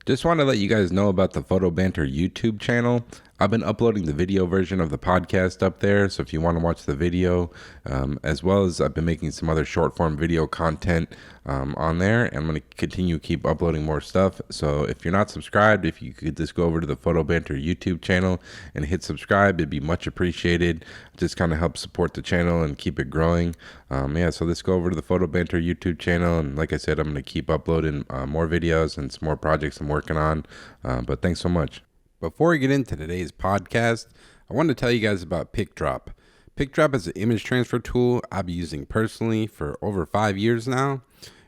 Just want to let you guys know about the Photo Banter YouTube channel. I've been uploading the video version of the podcast up there, so if you want to watch the video, as well as I've been making some other short form video content on there, and I'm going to continue keep uploading more stuff. So if you're not subscribed, if you could just go over to the Photo Banter YouTube channel and hit subscribe, it'd be much appreciated. Just kind of help support the channel and keep it growing. So let's go over to the Photo Banter YouTube channel, and like I said, I'm going to keep uploading more videos and some more projects I'm working on. But thanks so much. Before we get into today's podcast, I wanted to tell you guys about PicDrop. PicDrop is an image transfer tool I've been using personally for over 5 years now.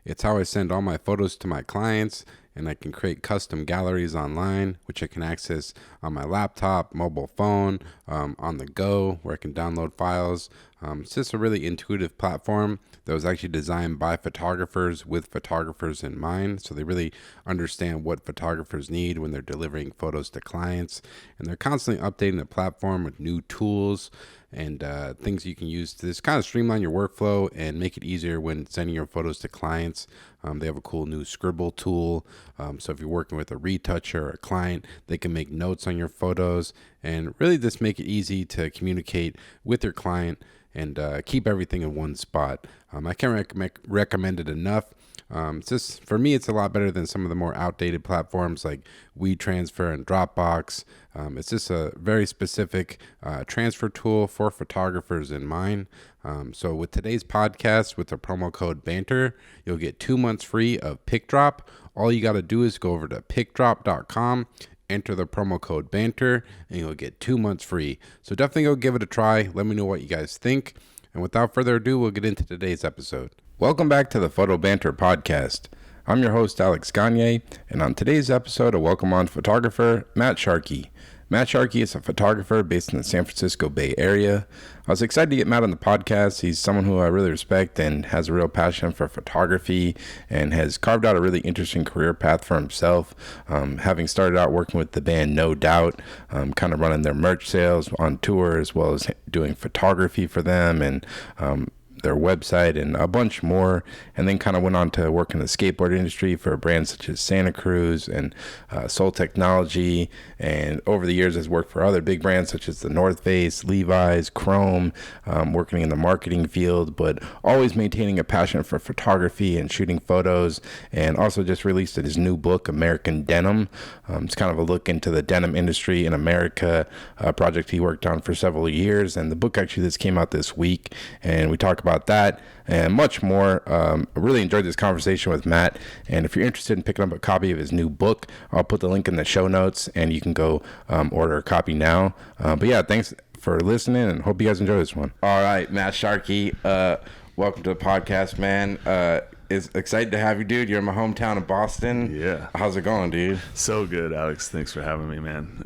It's how I send all my photos to my clients, and I can create custom galleries online, which I can access on my laptop, mobile phone, on the go, where I can download files. It's just a really intuitive platform that was actually designed by photographers with photographers in mind. So they really understand what photographers need when they're delivering photos to clients. And they're constantly updating the platform with new tools and things you can use to just kind of streamline your workflow and make it easier when sending your photos to clients. They have a cool new scribble tool. So if you're working with a retoucher or a client, they can make notes on your photos and really just make it easy to communicate with your client and keep everything in one spot. I can't recommend it enough. It's just, for me, it's a lot better than some of the more outdated platforms like WeTransfer and Dropbox. It's just a very specific transfer tool for photographers in mind. So with today's podcast, with the promo code BANTER, you'll get 2 months free of PicDrop. All you got to do is go over to picdrop.com, enter the promo code BANTER, and you'll get 2 months free. So definitely go give it a try. Let me know what you guys think. And without further ado, we'll get into today's episode. Welcome back to the Photo Banter podcast. I'm your host, Alex Gagne, and on today's episode, I welcome on photographer Matt Sharkey. Matt Sharkey is a photographer based in the San Francisco Bay Area. I was excited to get Matt on the podcast. He's someone who I really respect and has a real passion for photography and has carved out a really interesting career path for himself, having started out working with the band No Doubt, kind of running their merch sales on tour as well as doing photography for them and their website and a bunch more, and then kind of went on to work in the skateboard industry for brands such as Santa Cruz and Soul Technology, and over the years has worked for other big brands such as the North Face, Levi's, Chrome, working in the marketing field, but always maintaining a passion for photography and shooting photos, and also just released his new book, American Denim. It's kind of a look into the denim industry in America, a project he worked on for several years, and the book actually just came out this week, and we talk about that and much more. I really enjoyed this conversation with Matt, and if you're interested in picking up a copy of his new book, I'll put the link in the show notes and you can go order a copy now. But yeah, thanks for listening and hope you guys enjoy this one. All right, Matt Sharkey, welcome to the podcast, man. It's excited to have you, dude. You're in my hometown of Boston. Yeah. How's it going, dude? So good, Alex. Thanks for having me, man.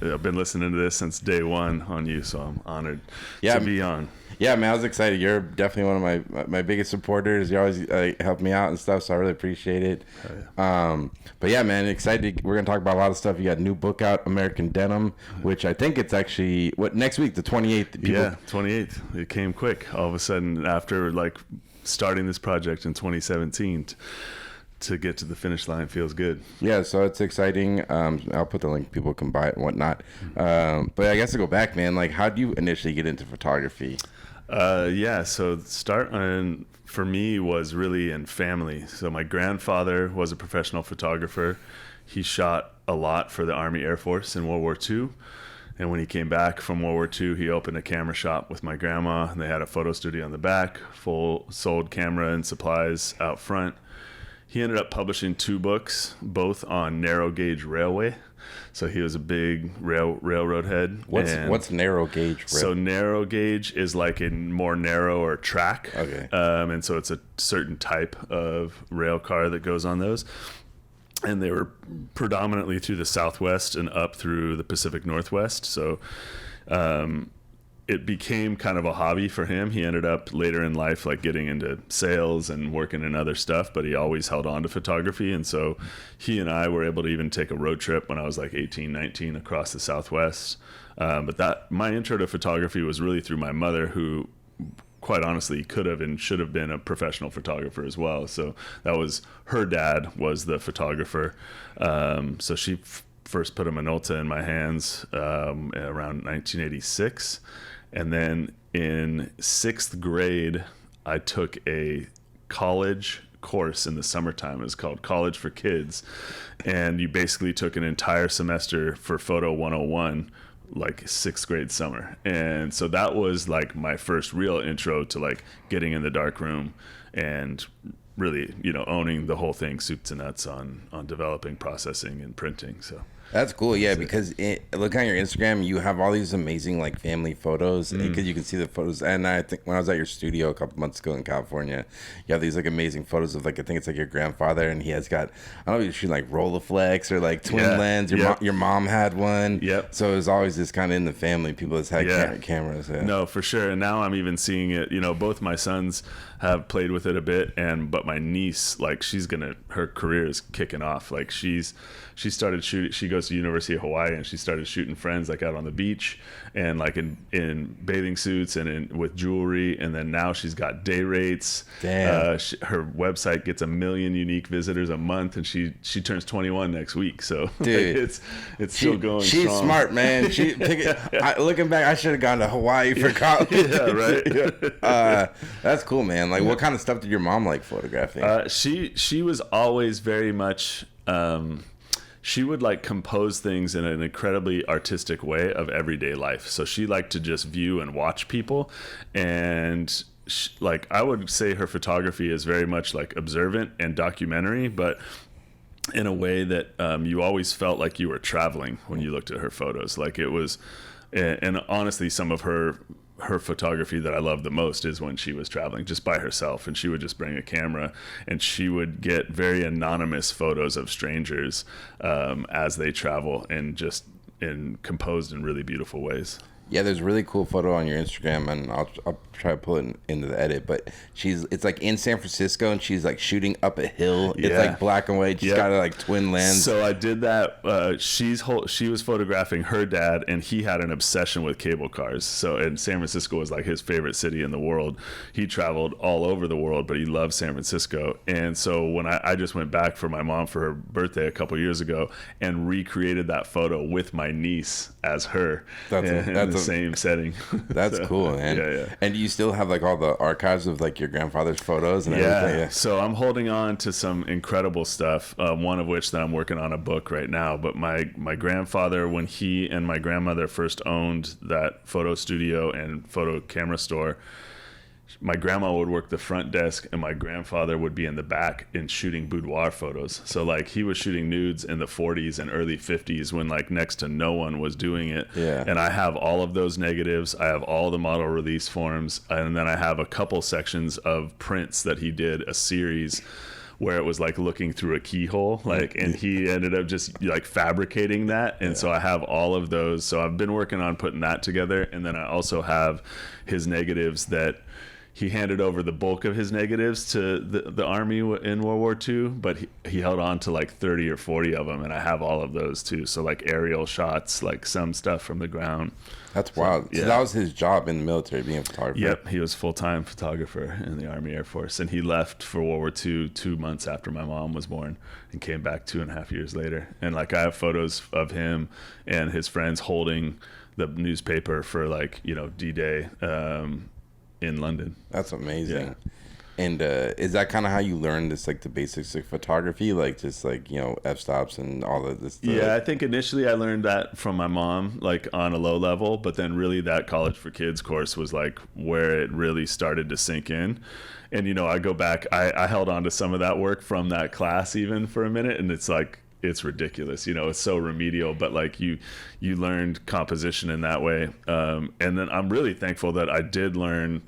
I've been listening to this since day one on you, so I'm honored to be on. Yeah, man, I was excited. You're definitely one of my biggest supporters. You always help me out and stuff, so I really appreciate it. Oh, yeah. But yeah, man, excited. We're going to talk about a lot of stuff. You got a new book out, American Denim, which I think it's actually, next week, the 28th? Yeah, 28th. It came quick. All of a sudden, after, starting this project in 2017, to get to the finish line feels good. Yeah, so it's exciting. I'll put the link. People can buy it and whatnot. But I guess to go back, man, how did you initially get into photography? So start for me was really in family. So my grandfather was a professional photographer. He shot a lot for the Army Air Force in World War II. And when he came back from World War II, he opened a camera shop with my grandma, and they had a photo studio on the back, full sold camera and supplies out front. He ended up publishing 2 books, both on narrow gauge railway. So he was a big railroad head. What's narrow gauge rail? So narrow gauge is like a more narrower track. Okay. And so it's a certain type of rail car that goes on those. And they were predominantly through the Southwest and up through the Pacific Northwest. So it became kind of a hobby for him. He ended up later in life getting into sales and working in other stuff, but he always held on to photography. And so he and I were able to even take a road trip when I was 18, 19 across the Southwest. But my intro to photography was really through my mother, who quite honestly could have and should have been a professional photographer as well. So that was, her dad was the photographer. So she first put a Minolta in my hands around 1986. And then in 6th grade, I took a college course in the summertime. It was called College for Kids. And you basically took an entire semester for Photo 101, like 6th grade summer. And so that was like my first real intro to like getting in the dark room and really, you know, owning the whole thing, soup to nuts on developing, processing, and printing. So that's cool, yeah, because looking at your Instagram, you have all these amazing like family photos, because you can see the photos. And I think when I was at your studio a couple months ago in California, you have these like amazing photos of like, I think it's like your grandfather, and he has got, I don't know if you're shooting like Rolleiflex or like twin lens. Your mom had one. Yep. So it was always this kind of in the family, people that's had cameras. Yeah. No, for sure. And now I'm even seeing it, you know, both my sons have played with it a bit, but my niece, like, her career is kicking off. Like she started shooting, she goes to University of Hawaii, and she started shooting friends like out on the beach and like in bathing suits and with jewelry. And then now she's got day rates. Damn. Her website gets 1 million unique visitors a month, and she turns 21 next week. So dude, like, it's still going she's strong. smart, man. Looking back, I should have gone to Hawaii for college. Yeah, right. That's cool, man. Like, what kind of stuff did your mom like photographing? She was always very much, she would like compose things in an incredibly artistic way of everyday life. So she liked to just view and watch people. And like, I would say her photography is very much like observant and documentary, but in a way that you always felt like you were traveling when you looked at her photos. Like it was, and honestly, some of her photography that I love the most is when she was traveling just by herself, and she would just bring a camera and she would get very anonymous photos of strangers as they travel, and composed in really beautiful ways. Yeah, there's a really cool photo on your Instagram, and I'll try to pull it into the edit. But it's like in San Francisco, and she's like shooting up a hill. It's like black and white. She's got a like twin lens. So I did that. She was photographing her dad, and he had an obsession with cable cars. So, and San Francisco was like his favorite city in the world. He traveled all over the world, but he loved San Francisco. And so when I just went back for my mom for her birthday a couple years ago and recreated that photo with my niece as her. That's the same setting. That's cool, man. Yeah. And do you still have like all the archives of like your grandfather's photos and everything? Yeah. So I'm holding on to some incredible stuff. One of which that I'm working on a book right now. But my grandfather, when he and my grandmother first owned that photo studio and photo camera store, my grandma would work the front desk, and my grandfather would be in the back and shooting boudoir photos. So like he was shooting nudes in the 40s and early 50s when like next to no one was doing it. Yeah. And I have all of those negatives. I have all the model release forms, and then I have a couple sections of prints that he did, a series where it was like looking through a keyhole, like, and he ended up just like fabricating that. And so I have all of those. So I've been working on putting that together. And then I also have his negatives that he handed over the bulk of his negatives to the Army in World War II, but he held on to like 30 or 40 of them, and I have all of those too. So like aerial shots, like some stuff from the ground. That's wild. So that was his job in the military, being a photographer. Yep, he was full-time photographer in the Army Air Force, and he left for World War II 2 months after my mom was born and came back 2.5 years later. And like I have photos of him and his friends holding the newspaper for like, you know, D-Day in London. That's amazing. Yeah. And is that kind of how you learned this, like the basics of photography, like just like, you know, f-stops and all of this stuff? Yeah, I think initially I learned that from my mom, like on a low level, but then really that College for Kids course was like where it really started to sink in. And, you know, I go back, I held on to some of that work from that class even for a minute, and it's like, it's ridiculous, you know, it's so remedial, but like you learned composition in that way. And then I'm really thankful that I did learn,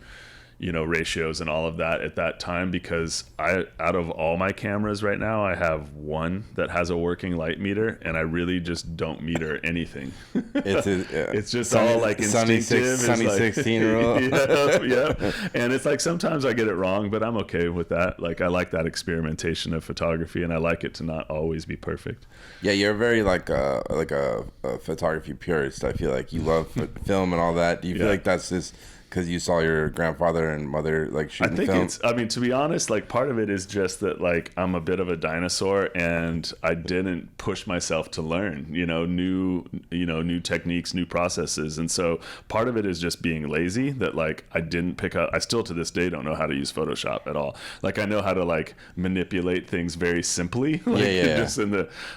you know, ratios and all of that at that time, because out of all my cameras right now, I have one that has a working light meter, and I really just don't meter anything. It's just all like instinctive. Sunny like, 16 rule. Yeah. And it's like sometimes I get it wrong, but I'm okay with that. Like I like that experimentation of photography, and I like it to not always be perfect. Yeah, you're very like a photography purist. I feel like you love film and all that. Do you feel like that's just because you saw your grandfather and mother like shooting film? I mean, to be honest, like part of it is just that like I'm a bit of a dinosaur and I didn't push myself to learn, new techniques, new processes. And so part of it is just being lazy, that like I didn't pick up. I still to this day don't know how to use Photoshop at all. Like I know how to like manipulate things very simply, like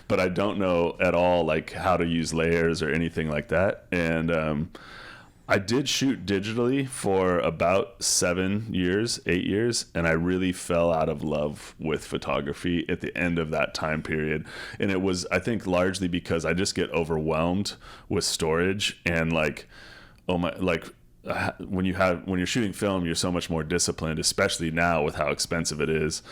but I don't know at all like how to use layers or anything like that. And I did shoot digitally for about 8 years, and I really fell out of love with photography at the end of that time period. And it was, I think, largely because I just get overwhelmed with storage and like, when you're shooting film, you're so much more disciplined, especially now with how expensive it is.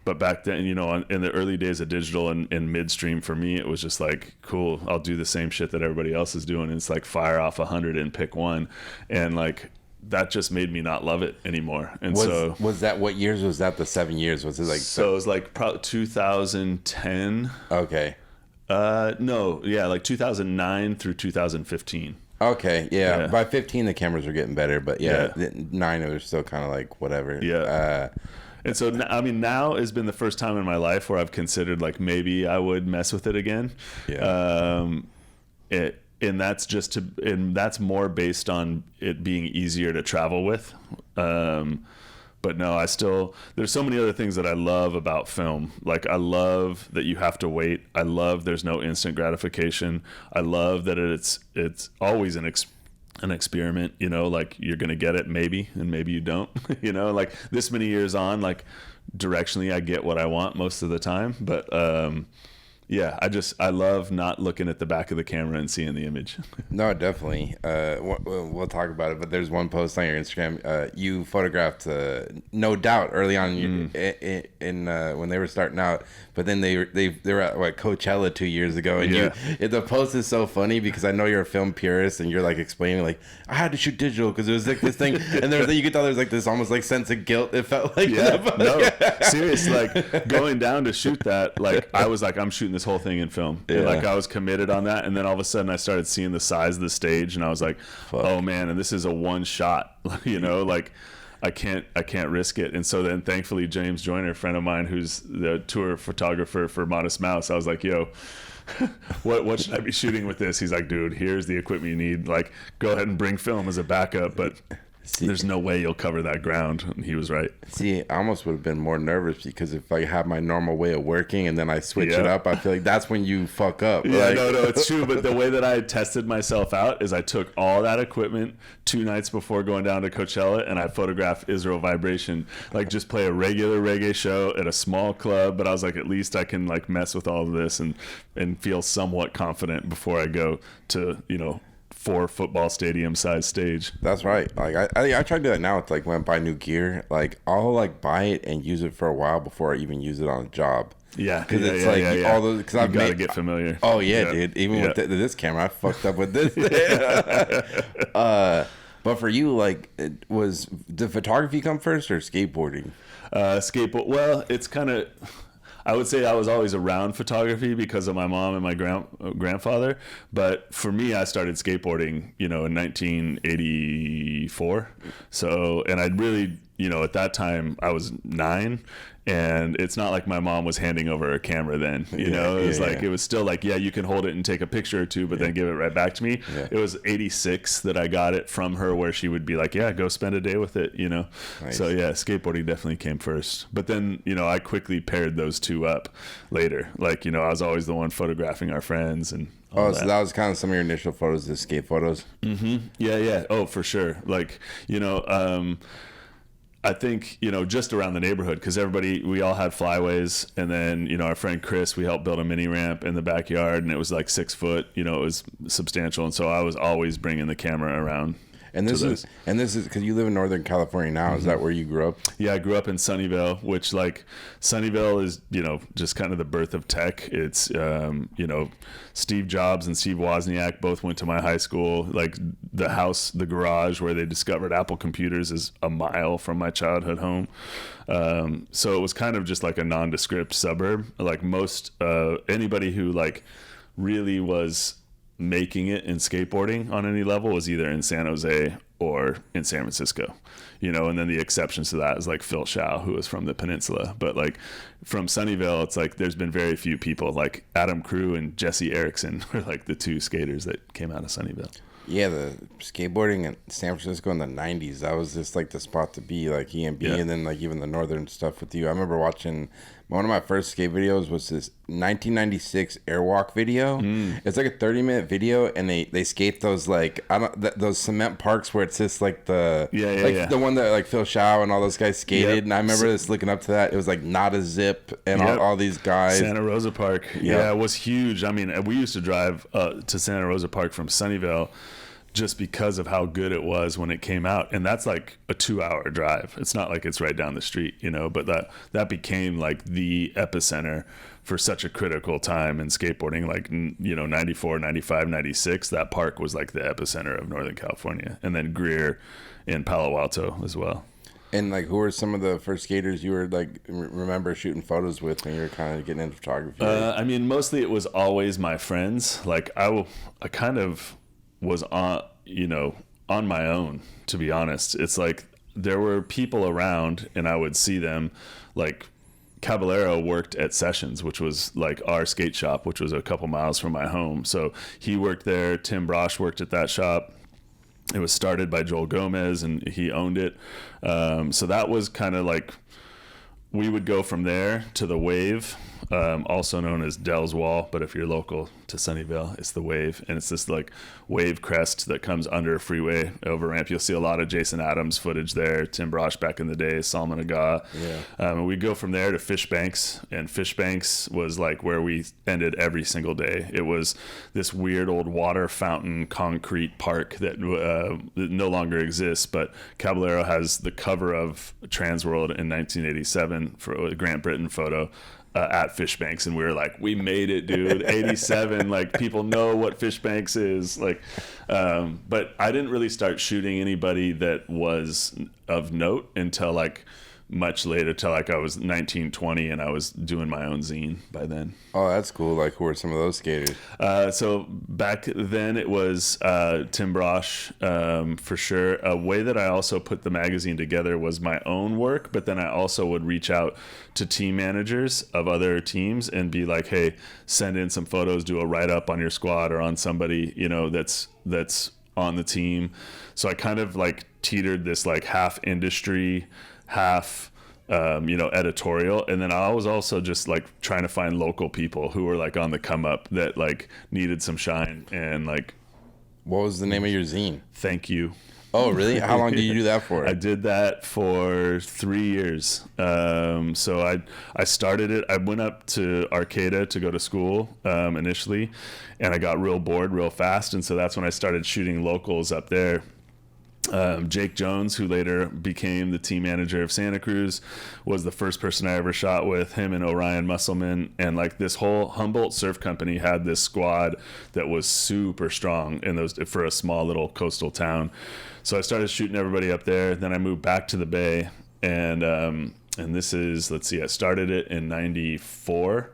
But back then, in the early days of digital and midstream, for me, it was just like, cool, I'll do the same shit that everybody else is doing. And it's like fire off 100 and pick one. And like, that just made me not love it anymore. And was that, what years was that? The 7 years? Was it like? So it was like probably 2010. Okay. No, yeah, like 2009 through 2015. Okay, yeah. By 15, the cameras were getting better, but 9, it was still kind of like whatever. Yeah. And so, I mean, now has been the first time in my life where I've considered like maybe I would mess with it again. Yeah. And that's more based on it being easier to travel with. But no, there's so many other things that I love about film. Like I love that you have to wait. I love there's no instant gratification. I love that it's always an experiment, like you're going to get it maybe, and maybe you don't, like this many years on, like directionally I get what I want most of the time. But I love not looking at the back of the camera and seeing the image. No, definitely. We'll talk about it, but there's one post on your Instagram. You photographed, No Doubt, early on in when they were starting out, but then they were at Coachella 2 years ago, and the post is so funny because I know you're a film purist, and you're like explaining like I had to shoot digital because it was like this thing, and there was you could tell there's like this almost like sense of guilt. It felt like serious, like going down to shoot that, like I was like I'm shooting this whole thing in film. Yeah. Like I was committed on that, and then all of a sudden I started seeing the size of the stage, and I was like, oh man, and this is a one shot, like I can't risk it. And so then thankfully James Joyner, a friend of mine who's the tour photographer for Modest Mouse, I was like, yo, what should I be shooting with this? He's like, dude, here's the equipment you need, like go ahead and bring film as a backup, but there's no way you'll cover that ground. And he was right. See, I almost would have been more nervous because if I have my normal way of working and then I switch it up, I feel like that's when you fuck up. Yeah, like, no, it's true. But the way that I tested myself out is I took all that equipment 2 nights before going down to Coachella, and I photographed Israel Vibration, like just play a regular reggae show at a small club. But I was like, at least I can like mess with all of this and feel somewhat confident before I go to 4 football stadium size stage. That's right. Like I try to do that now. It's like when I buy new gear, like I'll like buy it and use it for a while before I even use it on a job. Yeah, because it's like all those. Because I've gotta get familiar. Oh yeah, dude. Even with this camera, I fucked up with this. But for you, like, did photography come first or skateboarding? Skateboard. Well, it's kind of. I would say I was always around photography because of my mom and my grandfather. But for me, I started skateboarding, in 1984. So, and I'd really, at that time I was 9. And it's not like my mom was handing over a camera then, it was it was still like, you can hold it and take a picture or two, but then give it right back to me. Yeah. It was 86 that I got it from her, where she would be like, go spend a day with it, Nice. So skateboarding definitely came first. But then, I quickly paired those two up later. Like, I was always the one photographing our friends and all so that was kind of some of your initial photos, the skate photos? Mm-hmm. Yeah. Oh, for sure. Like, I think, just around the neighborhood, because we all had flyways, and then, our friend Chris, we helped build a mini ramp in the backyard, and it was like 6 foot, it was substantial. And so I was always bringing the camera around. And this is because you live in Northern California now. Mm-hmm. Is that where you grew up? Yeah, I grew up in Sunnyvale, which like Sunnyvale is, just kind of the birth of tech. It's, Steve Jobs and Steve Wozniak both went to my high school. Like the garage where they discovered Apple computers is a mile from my childhood home. So it was kind of just like a nondescript suburb. Like most, anybody who like really was making it in skateboarding on any level was either in San Jose or in San Francisco, and then the exceptions to that is like Phil Shao, who is from the peninsula. But like from Sunnyvale, it's like there's been very few people. Like Adam Crew and Jesse Erickson were like the two skaters that came out of Sunnyvale. Yeah, the skateboarding in San Francisco in the 90s, that was just like the spot to be, like EMB, and then like even the northern stuff with you. I remember watching one of my first skate videos was this 1996 Airwalk video. It's like a 30-minute video, and they skate those like those cement parks where it's just like the the one that like Phil Shao and all those guys skated. And I remember just looking up to that. It was like Not a Zip and all these guys. Santa Rosa Park, it was huge. I mean, we used to drive to Santa Rosa Park from Sunnyvale just because of how good it was when it came out. And that's like a 2-hour drive. It's not like it's right down the street, but that became like the epicenter for such a critical time in skateboarding. Like, 94, 95, 96, that park was like the epicenter of Northern California. And then Greer in Palo Alto as well. And like, who were some of the first skaters you were like remember shooting photos with when you were kind of getting into photography? I mean, mostly it was always my friends. Like I kind of was on my own, to be honest. It's like there were people around and I would see them. Like Caballero worked at Sessions, which was like our skate shop, which was a couple miles from my home. So he worked there. Tim Brosh worked at that shop. It was started by Joel Gomez and he owned it. So that was kind of like, we would go from there to the Wave, also known as Dell's Wall, but if you're local to Sunnyvale, it's the Wave, and it's this like wave crest that comes under a freeway over ramp. You'll see a lot of Jason Adams footage there, Tim Brosh back in the day, Salman Agha. And we'd go from there to Fishbanks, and Fishbanks was like where we ended every single day. It was this weird old water fountain concrete park that no longer exists, but Caballero has the cover of Transworld in 1987 for a Grant Britton photo. At Fishbanks, and we were like, we made it, dude. 87, like people know what Fishbanks is, like but I didn't really start shooting anybody that was of note until like much later, till like I was 19, 20, and I was doing my own zine by then. Oh, that's cool. Like, who are some of those skaters? So back then it was Tim Brosh, for sure. A way that I also put the magazine together was my own work, but then I also would reach out to team managers of other teams and be like, hey, send in some photos, do a write-up on your squad or on somebody, that's on the team. So I kind of like teetered this like half industry, half editorial, and then I was also just like trying to find local people who were like on the come up that like needed some shine. And like, what was the name of your zine? Thank You. Oh, really? How long did you do that for? I did that for 3 years. So I started it. I went up to Arcata to go to school initially, and I got real bored real fast, and so that's when I started shooting locals up there. Jake Jones, who later became the team manager of Santa Cruz, was the first person I ever shot with. Him and Orion Musselman, and like this whole Humboldt Surf Company had this squad that was super strong in those for a small little coastal town. So I started shooting everybody up there. Then I moved back to the Bay, and this is, let's see, I started it in '94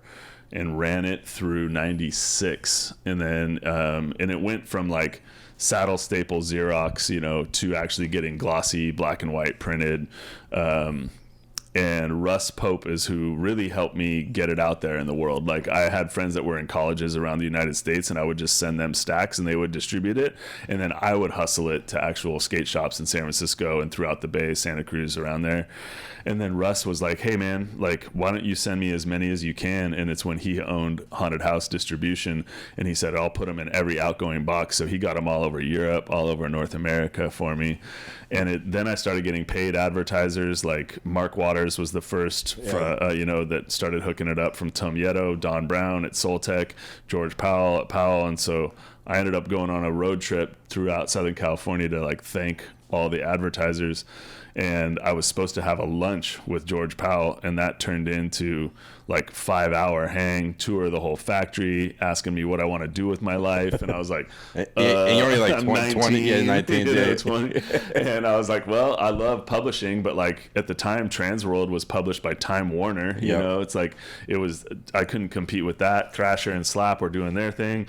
and ran it through '96, and then and it went from like saddle staple Xerox, to actually getting glossy black and white printed. And Russ Pope is who really helped me get it out there in the world. Like, I had friends that were in colleges around the United States, and I would just send them stacks and they would distribute it. And then I would hustle it to actual skate shops in San Francisco and throughout the Bay, Santa Cruz, around there. And then Russ was like, hey man, like, why don't you send me as many as you can? And it's when he owned Haunted House Distribution, and he said, I'll put them in every outgoing box. So he got them all over Europe, all over North America for me. And then I started getting paid advertisers. Like Mark Waters was the first, that started hooking it up, from Tom Yetto, Don Brown at Soltech, George Powell at Powell. And so I ended up going on a road trip throughout Southern California to like thank all the advertisers. And I was supposed to have a lunch with George Powell, and that turned into like 5-hour hang, tour the whole factory, asking me what I want to do with my life. And I was like, and you're only like 19, 20. And I was like, well, I love publishing, but like at the time, Transworld was published by Time Warner. You know, it's like, I couldn't compete with that. Thrasher and Slap were doing their thing.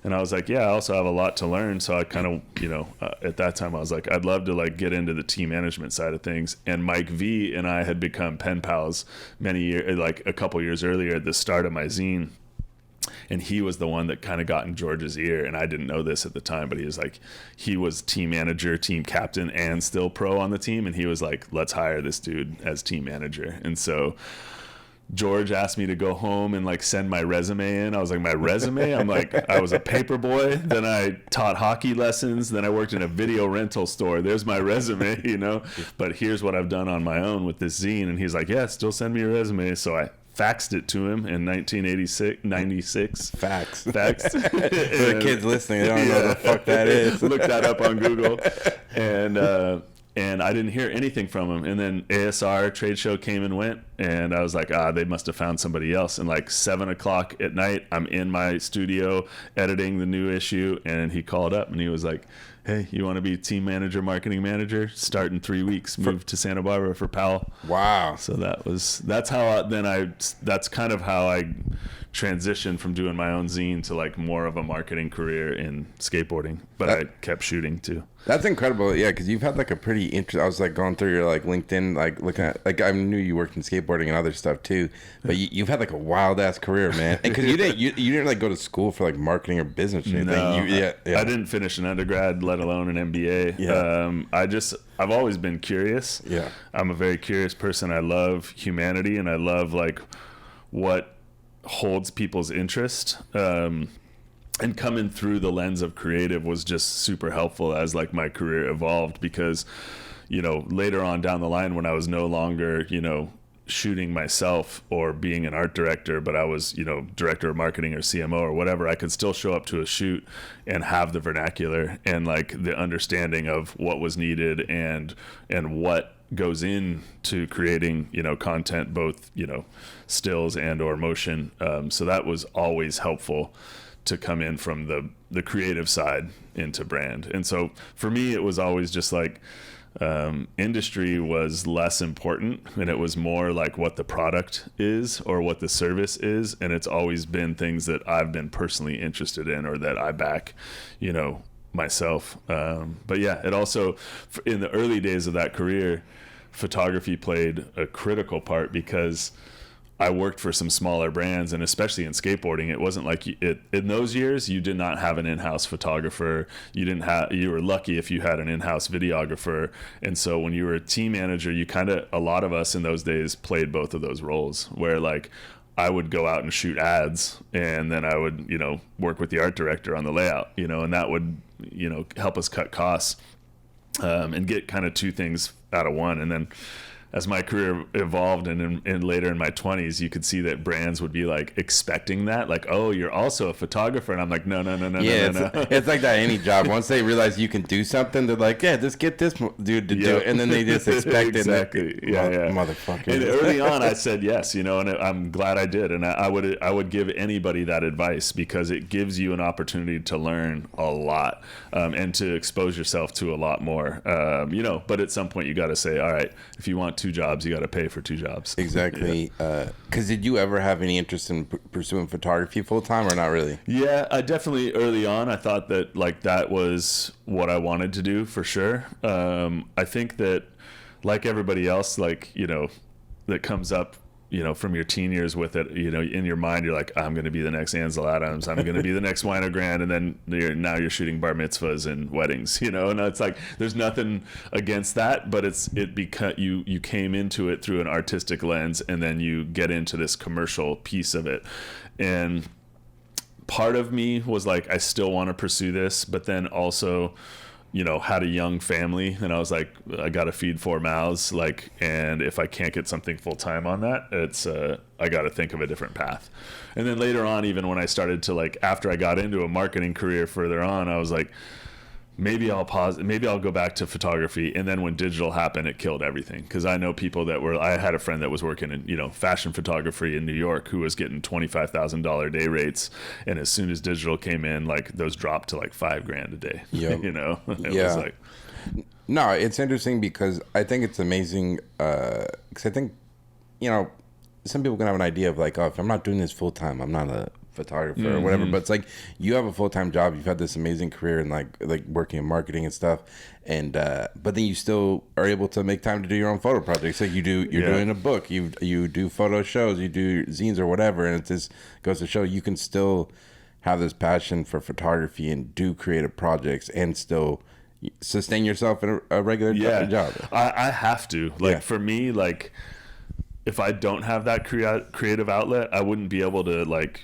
And I was like, yeah, I also have a lot to learn. So I kind of, at that time I was like, I'd love to like get into the team management side of things. And Mike V and I had become pen pals many years, like a couple years earlier at the start of my zine. And he was the one that kind of got in George's ear. And I didn't know this at the time, but he was team manager, team captain, and still pro on the team. And he was like, let's hire this dude as team manager. And so George asked me to go home and like send my resume in. I was like, my resume? I'm like, I was a paper boy. Then I taught hockey lessons. Then I worked in a video rental store. There's my resume, but here's what I've done on my own with this zine. And he's like, yeah, still send me your resume. So I faxed it to him in 96. Fax. For the kids listening, they don't know what the fuck that is. Look that up on Google. And I didn't hear anything from him. And then ASR trade show came and went. And I was like, they must have found somebody else. And like 7:00 at night, I'm in my studio editing the new issue. And he called up and he was like, hey, you want to be team manager, marketing manager? Start in 3 weeks. Move to Santa Barbara for Powell. Wow. So that's kind of how I transitioned from doing my own zine to like more of a marketing career in skateboarding. But I kept shooting too. That's incredible. Yeah, because you've had like a pretty interesting. I was like going through your like LinkedIn, like looking at, like I knew you worked in skateboarding and other stuff too, but you've had like a wild ass career, man. And because you didn't like go to school for like marketing or business or anything. No, I didn't finish an undergrad, let alone an MBA. Yeah. I've always been curious. Yeah. I'm a very curious person. I love humanity and I love like what holds people's interest. And coming through the lens of creative was just super helpful as like my career evolved, because later on down the line when I was no longer shooting myself or being an art director, but I was director of marketing or CMO or whatever, I could still show up to a shoot and have the vernacular and like the understanding of what was needed and what goes into creating content, both stills and or motion. So that was always helpful to come in from the creative side into brand. And so for me, it was always just like industry was less important and it was more like what the product is or what the service is. And it's always been things that I've been personally interested in or that I back, myself. But yeah, it also, in the early days of that career, photography played a critical part because I worked for some smaller brands, and especially in skateboarding, it wasn't like in those years you did not have an in-house photographer. You were lucky if you had an in-house videographer. And so when you were a team manager, a lot of us in those days played both of those roles, where like I would go out and shoot ads and then I would, work with the art director on the layout, and that would, help us cut costs and get kind of two things out of one. And then as my career evolved and later in my 20s, you could see that brands would be like expecting that, like, oh, you're also a photographer. And I'm like, no. It's like that any job. Once they realize you can do something, they're like, yeah, just get this dude to do it. And then they just expect exactly. it. Exactly. Motherfucker. And early on I said yes, and I'm glad I did. And I would give anybody that advice because it gives you an opportunity to learn a lot and to expose yourself to a lot more, but at some point you got to say, all right, if you want 2 jobs, you got to pay for 2 jobs. Exactly. Because did you ever have any interest in pursuing photography full time or not really? Yeah, I definitely early on I thought that like that was what I wanted to do for sure. I think that like everybody else, like that comes up from your teen years with it, in your mind, you're like, I'm going to be the next Ansel Adams. I'm going to be the next Wino Grand. And then now you're shooting bar mitzvahs and weddings, and it's like, there's nothing against that, but you came into it through an artistic lens and then you get into this commercial piece of it. And part of me was like, I still want to pursue this, but then also, had a young family and I was like, I got to feed 4 mouths. Like, and if I can't get something full time on that, it's, I got to think of a different path. And then later on, even when I started to like, after I got into a marketing career further on, I was like, maybe I'll pause, maybe I'll go back to photography. And then when digital happened, it killed everything. Cause I know people I had a friend that was working in, fashion photography in New York who was getting $25,000 day rates. And as soon as digital came in, like those dropped to like $5,000 a day, Yep. It was like, no, it's interesting because I think it's amazing. Cause I think, some people can have an idea of like, oh, if I'm not doing this full time, I'm not a photographer or whatever, but it's like you have a full-time job, you've had this amazing career and like working in marketing and stuff, and but then you still are able to make time to do your own photo projects. Like you're doing a book, you do photo shows, you do zines or whatever, and it just goes to show you can still have this passion for photography and do creative projects and still sustain yourself in a regular job. I have to, like, for me, like, if I don't have that creative outlet, I wouldn't be able to, like,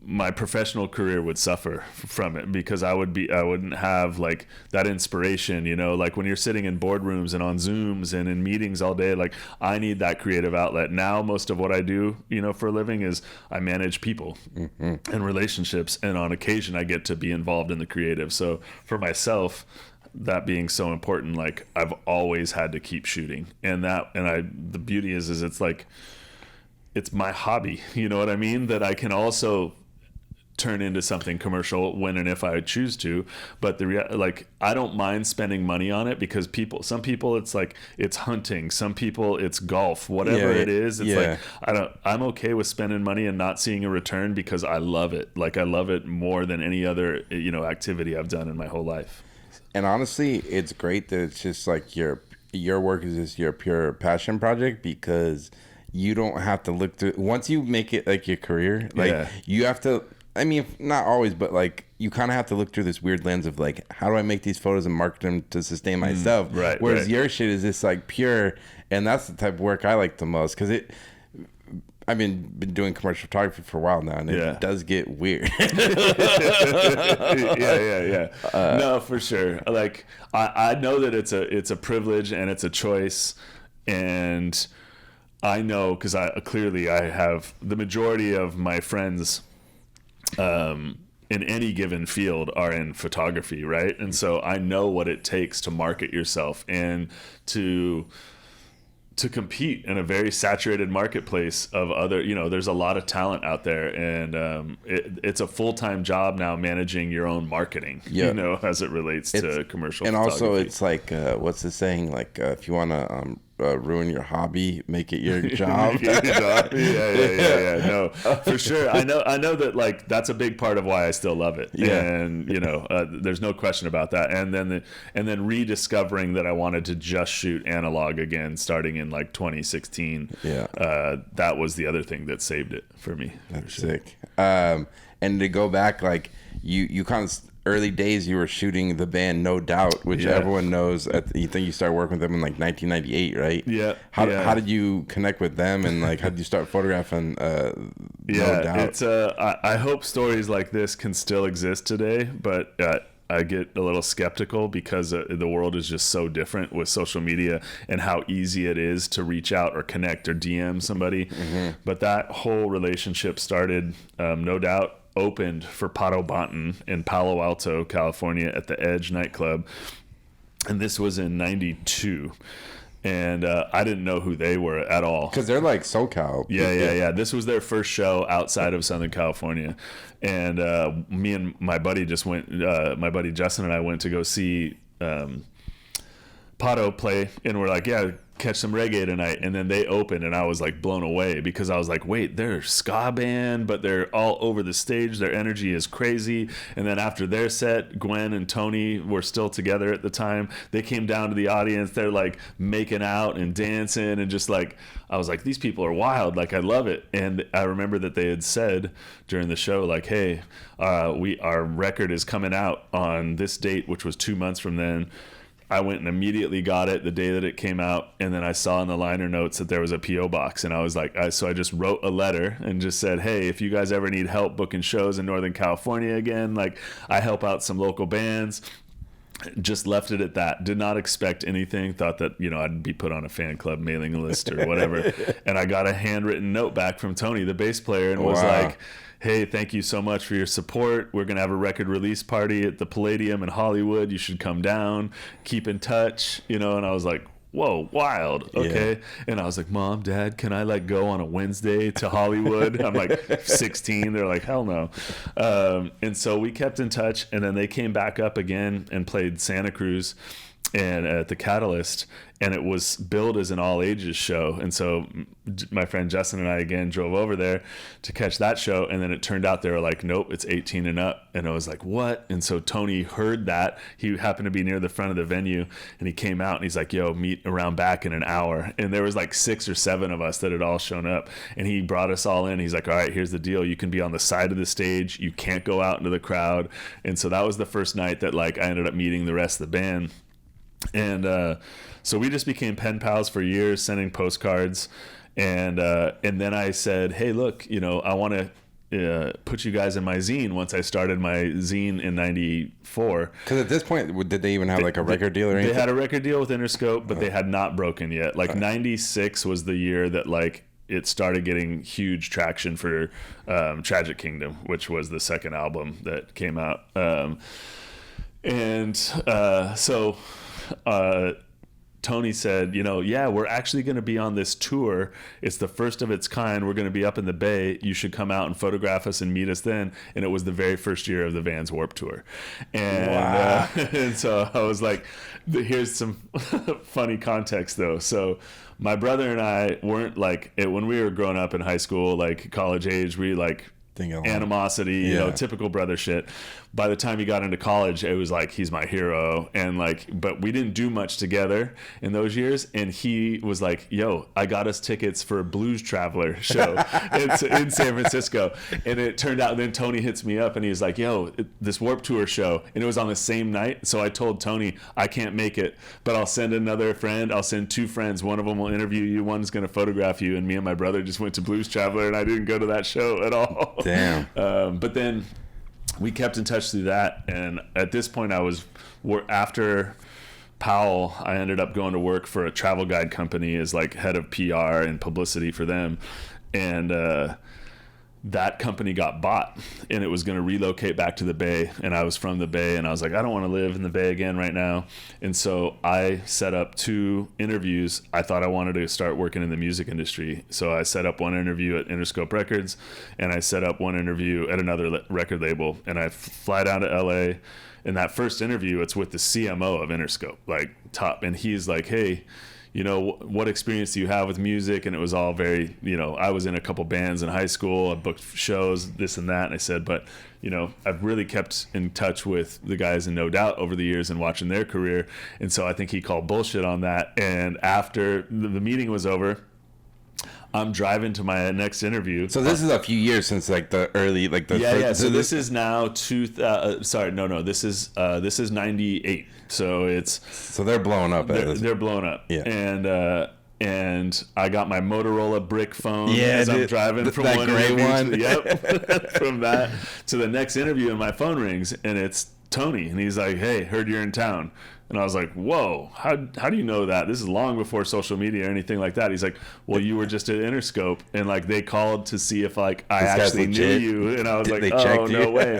my professional career would suffer from it, because I wouldn't have like that inspiration, you know, like when you're sitting in boardrooms and on Zooms and in meetings all day, like I need that creative outlet. Now, most of what I do, you know, for a living is I manage people and relationships. And on occasion I get to be involved in the creative. So for myself, that being so important, like I've always had to keep shooting, the beauty is it's like, it's my hobby, you know what I mean? That I can also turn into something commercial when and if I choose to. But like, I don't mind spending money on it, because some people it's like, it's hunting. Some people it's golf, whatever it is. It's like, I'm okay with spending money and not seeing a return, because I love it. Like I love it more than any other, you know, activity I've done in my whole life. And honestly, it's great that it's just like your work is just your pure passion project, because you don't have to look through, once you make it like your career, like you have to, I mean, not always, but like you kind of have to look through this weird lens of like, how do I make these photos and market them to sustain myself? Whereas your shit is just like pure, and that's the type of work I like the most, because I've been doing commercial photography for a while now, and it does get weird. No, for sure. Like I know that it's a privilege and it's a choice, and I know, because I have the majority of my friends in any given field are in photography, right? And so I know what it takes to market yourself and to compete in a very saturated marketplace of other, you know, there's a lot of talent out there, and it's a full-time job now managing your own marketing, you know, as it relates to commercial photography. And also it's like, what's the saying? Like, if you want to ruin your hobby, make it your job. No, for sure. I know that, like, that's a big part of why I still love it. And you know, there's no question about that. And then rediscovering that I wanted to just shoot analog again, starting in like 2016. That was the other thing that saved it for me. That's sick. And to go back, like you kind of, early days you were shooting the band No Doubt, which everyone knows. You think you started working with them in like 1998, right? How did you connect with them, and like how did you start photographing No Doubt? It's I hope stories like this can still exist today, but I get a little skeptical, because the world is just so different with social media and how easy it is to reach out or connect or DM somebody. But that whole relationship started, No Doubt opened for Pato Banton in Palo Alto, California at the Edge nightclub. And this was in 92. And I didn't know who they were at all. Because they're like SoCal. Yeah. This was their first show outside of Southern California. And me and my buddy my buddy Justin and I went to go see Pato play. And we're like, catch some reggae tonight. And then they opened, and I was like blown away, because I was like, wait, they're a ska band, but they're all over the stage. Their energy is crazy. And then after their set, Gwen and Tony were still together at the time. They came down to the audience. They're like making out and dancing, and just like, I was like, these people are wild. Like, I love it. And I remember that they had said during the show, like, hey, our record is coming out on this date, which was 2 months from then. I went and immediately got it the day that it came out, and then I saw in the liner notes that there was a P.O. box, and I was like, so I just wrote a letter and just said, hey, if you guys ever need help booking shows in Northern California again, like, I help out some local bands. Just left it at that. Did not expect anything. Thought that, you know, I'd be put on a fan club mailing list or whatever. And I got a handwritten note back from Tony, the bass player, and was like, hey, thank you so much for your support. We're going to have a record release party at the Palladium in Hollywood. You should come down, keep in touch, you know. And I was like, whoa, wild. Okay. And I was like, Mom, Dad, can I like go on a Wednesday to Hollywood? I'm like 16. They're like, hell no. And so we kept in touch, and then they came back up again and played Santa Cruz. and at the Catalyst, and it was billed as an all ages show. And so my friend Justin and I again drove over there to catch that show, and then it turned out they were like, nope, it's 18 and up. And I was like, what? And so Tony heard that. He happened to be near the front of the venue, and he came out and he's like, yo, meet around back in an hour. And there was like 6 or 7 of us that had all shown up, and he brought us all in. He's like, all right, here's the deal, you can be on the side of the stage, you can't go out into the crowd. And so that was the first night that like I ended up meeting the rest of the band. And so we just became pen pals for years, sending postcards. And then I said, hey, look, you know, I want to put you guys in my zine once I started my zine in 94. Because at this point, did they even have like a record deal or anything? They had a record deal with Interscope, but they had not broken yet. Like 96 was the year that like it started getting huge traction for Tragic Kingdom, which was the second album that came out. So Tony said, you know, yeah, we're actually going to be on this tour. It's the first of its kind. We're going to be up in the Bay. You should come out and photograph us and meet us then. And it was the very first year of the Vans Warped Tour. And, wow. And so I was like, here's some funny context though. So my brother and I weren't like, when we were growing up in high school, like college age, we like animosity, you know, typical brother shit. By the time he got into college, it was like, he's my hero. And like, but we didn't do much together in those years. And he was like, yo, I got us tickets for a Blues Traveler show in San Francisco. And it turned out, then Tony hits me up and he's like, yo, this Warped Tour show. And it was on the same night. So I told Tony, I can't make it, but I'll send another friend. I'll send 2 friends. One of them will interview you. One's going to photograph you. And me and my brother just went to Blues Traveler, and I didn't go to that show at all. Damn. But then we kept in touch through that, and at this point after Powell, I ended up going to work for a travel guide company as like head of PR and publicity for them, and that company got bought, and it was going to relocate back to the Bay, and I was from the Bay, and I was like, I don't want to live in the Bay again right now. And so I set up 2 interviews. I thought I wanted to start working in the music industry, so I set up one interview at Interscope Records, and I set up one interview at another record label, and I fly down to LA. In that first interview, it's with the CMO of Interscope, like top, and he's like, hey, you know, what experience do you have with music? And it was all very, you know, I was in a couple bands in high school, I booked shows, this and that. And I said, but, you know, I've really kept in touch with the guys in No Doubt over the years and watching their career. And so I think he called bullshit on that. And after the meeting was over, I'm driving to my next interview. So this is a few years since like the early, like the first, So this is now this is 98. So they're blowing up. They're blowing up. Yeah. And I got my Motorola brick phone as I'm driving from that one gray interview one. from that to the next interview, and my phone rings, and it's Tony, and he's like, hey, heard you're in town. And I was like, whoa, how do you know that? This is long before social media or anything like that. He's like, well, you were just at Interscope, and like they called to see if like I actually knew you. And I was like, oh, no way.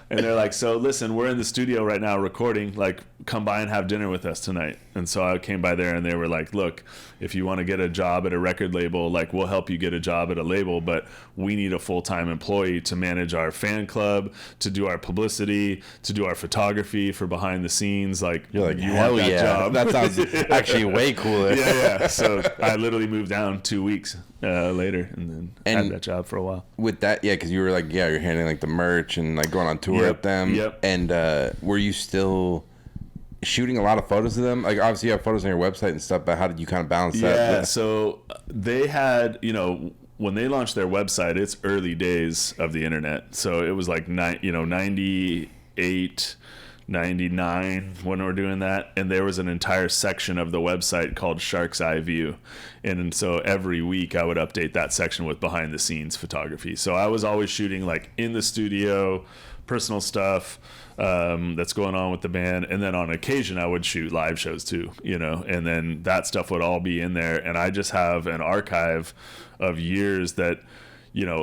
And they're like, so listen, we're in the studio right now recording, like come by and have dinner with us tonight. And so I came by there, and they were like, look, if you want to get a job at a record label, like we'll help you get a job at a label, but we need a full-time employee to manage our fan club, to do our publicity, to do our photography for behind the scenes. Like, you're like, you hell want that yeah, job? that sounds actually way cooler. Yeah. So I literally moved down 2 weeks later, and then had that job for a while. With that, yeah, because you were like, you're handling like the merch and like going on tour with them. Yep. And were you still shooting a lot of photos of them? Like obviously you have photos on your website and stuff, but how did you kind of balance that? Yeah, so they had, you know, when they launched their website, it's early days of the internet. So it was like 98, 99 when we're doing that, and there was an entire section of the website called Shark's Eye View, and so every week I would update that section with behind the scenes photography. So I was always shooting like in the studio, personal stuff that's going on with the band, and then on occasion I would shoot live shows too, you know, and then that stuff would all be in there. And I just have an archive of years that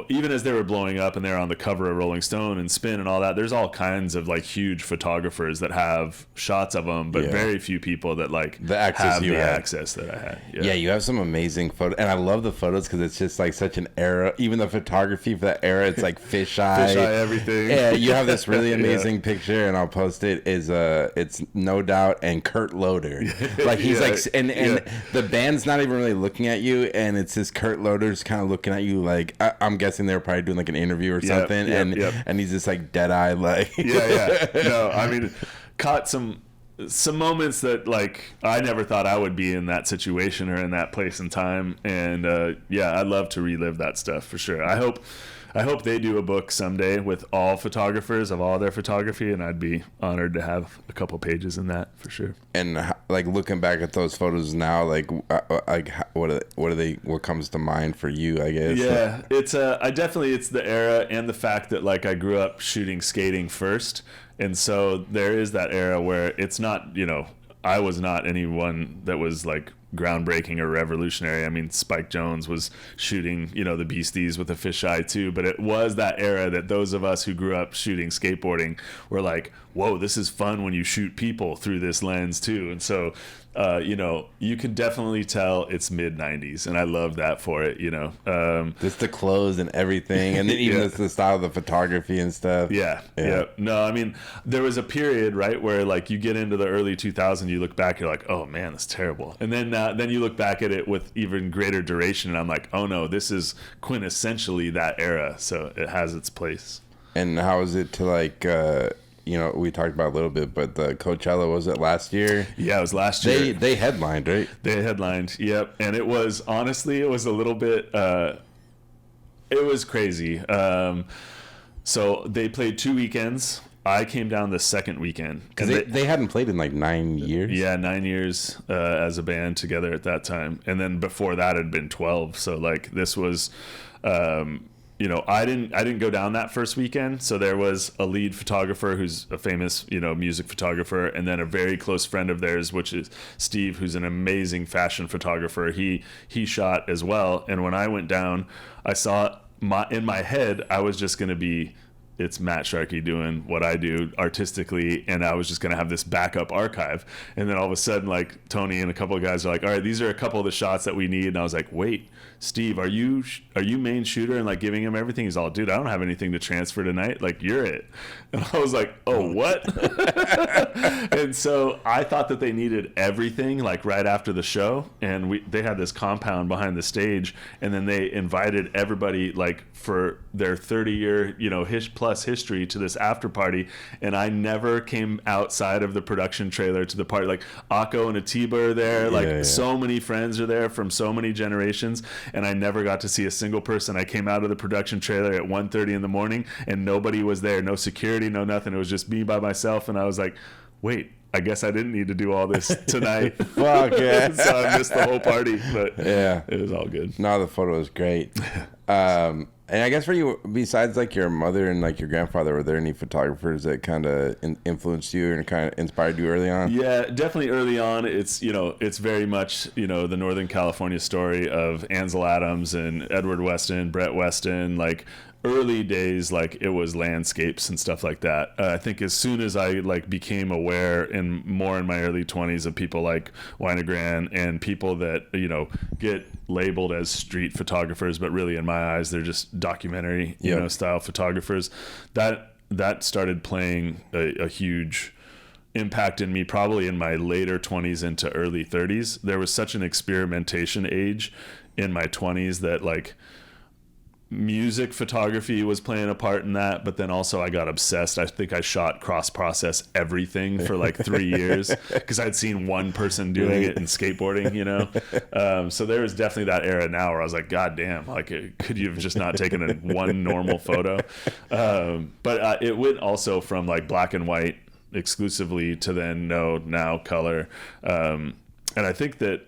even as they were blowing up and they're on the cover of Rolling Stone and Spin and all that, there's all kinds of like huge photographers that have shots of them, but very few people that like have the access that I had. Yeah, you have some amazing photos, and I love the photos because it's just like such an era. Even the photography for that era, it's like fisheye everything. Yeah, you have this really amazing picture, and I'll post it. It's No Doubt and Kurt Loder. Like he's like, and the band's not even really looking at you, and it's just Kurt Loder's kind of looking at you like. I'm guessing they were probably doing like an interview or something, and he's just like dead eye, like No, I mean, caught some moments that like I never thought I would be in that situation or in that place and time, and I'd love to relive that stuff for sure. I hope they do a book someday with all photographers of all their photography, and I'd be honored to have a couple pages in that for sure. And like looking back at those photos now, like what comes to mind for you, I guess? Yeah, it's the era and the fact that like I grew up shooting skating first, and so there is that era where it's not, I was not anyone that was like groundbreaking or revolutionary. I mean, Spike Jonze was shooting, the Beasties with a fisheye too, but it was that era that those of us who grew up shooting skateboarding were like, whoa, this is fun when you shoot people through this lens too. And so, you can definitely tell it's mid 90s, and I love that for it, just the clothes and everything, and then even the style of the photography and stuff. Yeah. No, I mean, there was a period, right, where like you get into the early 2000s, you look back, you're like, oh man, that's terrible. And then you look back at it with even greater duration, and I'm like, oh no, this is quintessentially that era. So it has its place. And how is it to like, we talked about a little bit, but the Coachella, was it last year? Yeah, it was last year. They headlined, right? They headlined, yep. And it was, honestly, it was a little bit, it was crazy. So they played 2 weekends. I came down the second weekend. Because they hadn't played in like 9 years? Yeah, 9 years as a band together at that time. And then before that had been 12. So like this was... I didn't go down that first weekend. So there was a lead photographer who's a famous, music photographer, and then a very close friend of theirs, which is Steve, who's an amazing fashion photographer. He shot as well. And when I went down, I saw in my head, I was just going to be, it's Matt Sharkey doing what I do artistically, and I was just going to have this backup archive. And then all of a sudden, like Tony and a couple of guys are like, all right, these are a couple of the shots that we need. And I was like, wait, Steve, are you main shooter? And like giving him everything. He's all, dude, I don't have anything to transfer tonight. Like, you're it. And I was like, oh, what? And so I thought that they needed everything like right after the show. And they had this compound behind the stage, and then they invited everybody like for their 30-year, plus history to this after party. And I never came outside of the production trailer to the party. Like Akko and Atiba are there. So many friends are there from so many generations. And I never got to see a single person. I came out of the production trailer at 1:30 in the morning, and nobody was there. No security, no nothing. It was just me by myself. And I was like, wait, I guess I didn't need to do all this tonight. Fuck, yeah. So I missed the whole party, but yeah, it was all good. No, the photo was great. And I guess for you, besides like your mother and like your grandfather, were there any photographers that kind of influenced you and kind of inspired you early on? Yeah, definitely early on. It's, it's very much, the Northern California story of Ansel Adams and Edward Weston, Brett Weston, like early days, like it was landscapes and stuff like that. I think as soon as I like became aware more in my early 20s of people like Winogran and people that, get labeled as street photographers, but really in my eyes, they're just documentary, style photographers, that started playing a huge impact in me probably in my later 20s into early 30s. There was such an experimentation age in my 20s that like music photography was playing a part in that, but then also I got obsessed. I think I shot cross-process everything for like 3 years because I'd seen one person doing it in skateboarding, so there was definitely that era now where I was like, God damn, like could you have just not taken one normal photo? But it went also from like black and white exclusively to then now color, and I think that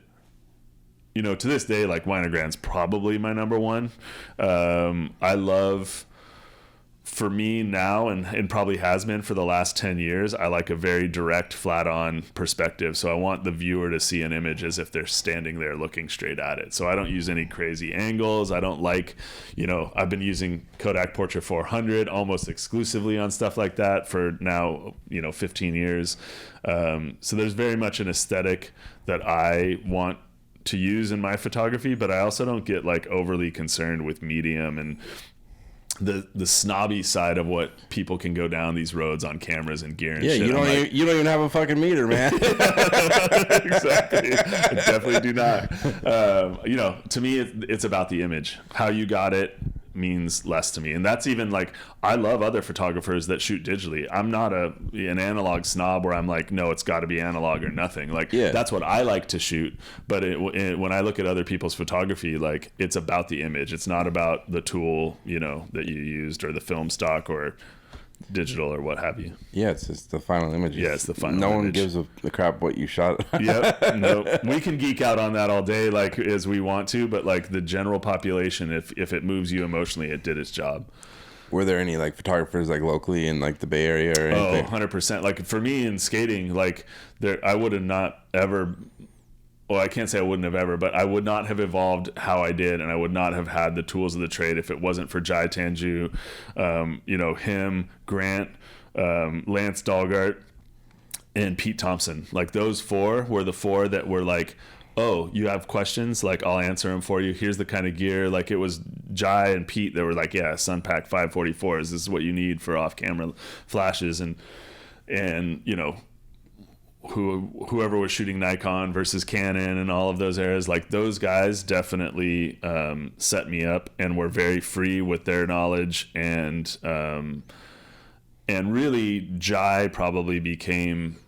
to this day, like Winogran's probably my number one. I love for me now, and probably has been for the last 10 years, I like a very direct, flat on perspective. So I want the viewer to see an image as if they're standing there looking straight at it. So I don't use any crazy angles. I don't like, I've been using Kodak Portra 400 almost exclusively on stuff like that for now, 15 years. So there's very much an aesthetic that I want to use in my photography, but I also don't get like overly concerned with medium and the snobby side of what people can go down these roads on cameras and gear and shit. You don't even have a fucking meter, man. Exactly. I definitely do not. To me, it's about the image. How you got it means less to me. And that's even like, I love other photographers that shoot digitally. I'm not an analog snob where I'm like, no, it's got to be analog or nothing. Like, that's what I like to shoot. But when I look at other people's photography, like, it's about the image. It's not about the tool, that you used or the film stock or digital or what have you. Yeah, it's just the final image. Yeah, it's the final No image. one gives a crap what you shot. Yep. No, we can geek out on that all day, like, as we want to, but like the general population, if it moves you emotionally, it did its job. Were there any like photographers like locally in like the Bay Area or anything? 100%. Like for me in skating, like I would have not ever, well, I can't say I wouldn't have ever, but I would not have evolved how I did, and I would not have had the tools of the trade if it wasn't for Jai Tanju, him, Grant, Lance Dahlgart, and Pete Thompson. Like those four were the four that were like, oh, you have questions? Like, I'll answer them for you. Here's the kind of gear. Like, it was Jai and Pete that were like, yeah, Sunpack 544s. This is what you need for off-camera flashes. And whoever was shooting Nikon versus Canon and all of those eras, like those guys definitely set me up and were very free with their knowledge. And really, Jai probably became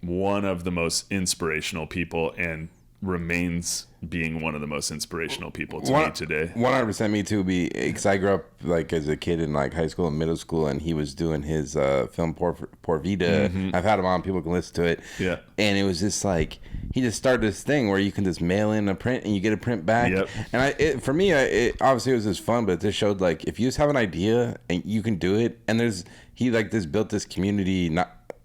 one of the most inspirational people and remains being one of the most inspirational people to me today. 100% me too. Because I grew up like as a kid in like high school and middle school, and he was doing his film Por Vida. I've had him on. People can listen to it. Yeah. And it was just like he just started this thing where you can just mail in a print and you get a print back. Yep. And for me, obviously it was just fun, but it just showed like if you just have an idea and you can do it. And he like just built this community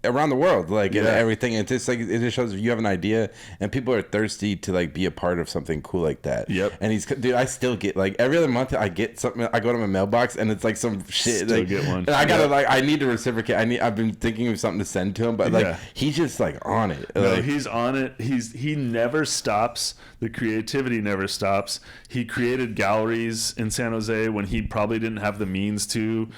around the world, like and everything. It's just like it just shows if you have an idea and people are thirsty to like be a part of something cool like that. Yep. And I still get like every other month I get something. I go to my mailbox and it's like some shit. Still like, get one. And I gotta I need to reciprocate. I've been thinking of something to send to him, but like he's just like on it. No, like, he's on it. He never stops. The creativity never stops. He created galleries in San Jose when he probably didn't have the means to.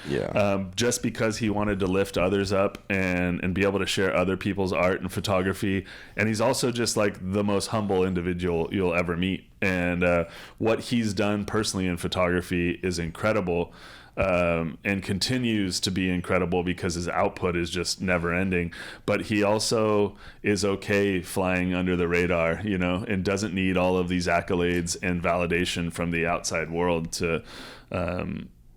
Just because he wanted to lift others up and be able to share other people's art and photography. And he's also just like the most humble individual you'll ever meet. And what he's done personally in photography is incredible. And continues to be incredible because his output is just never ending. But he also is okay flying under the radar, and doesn't need all of these accolades and validation from the outside world to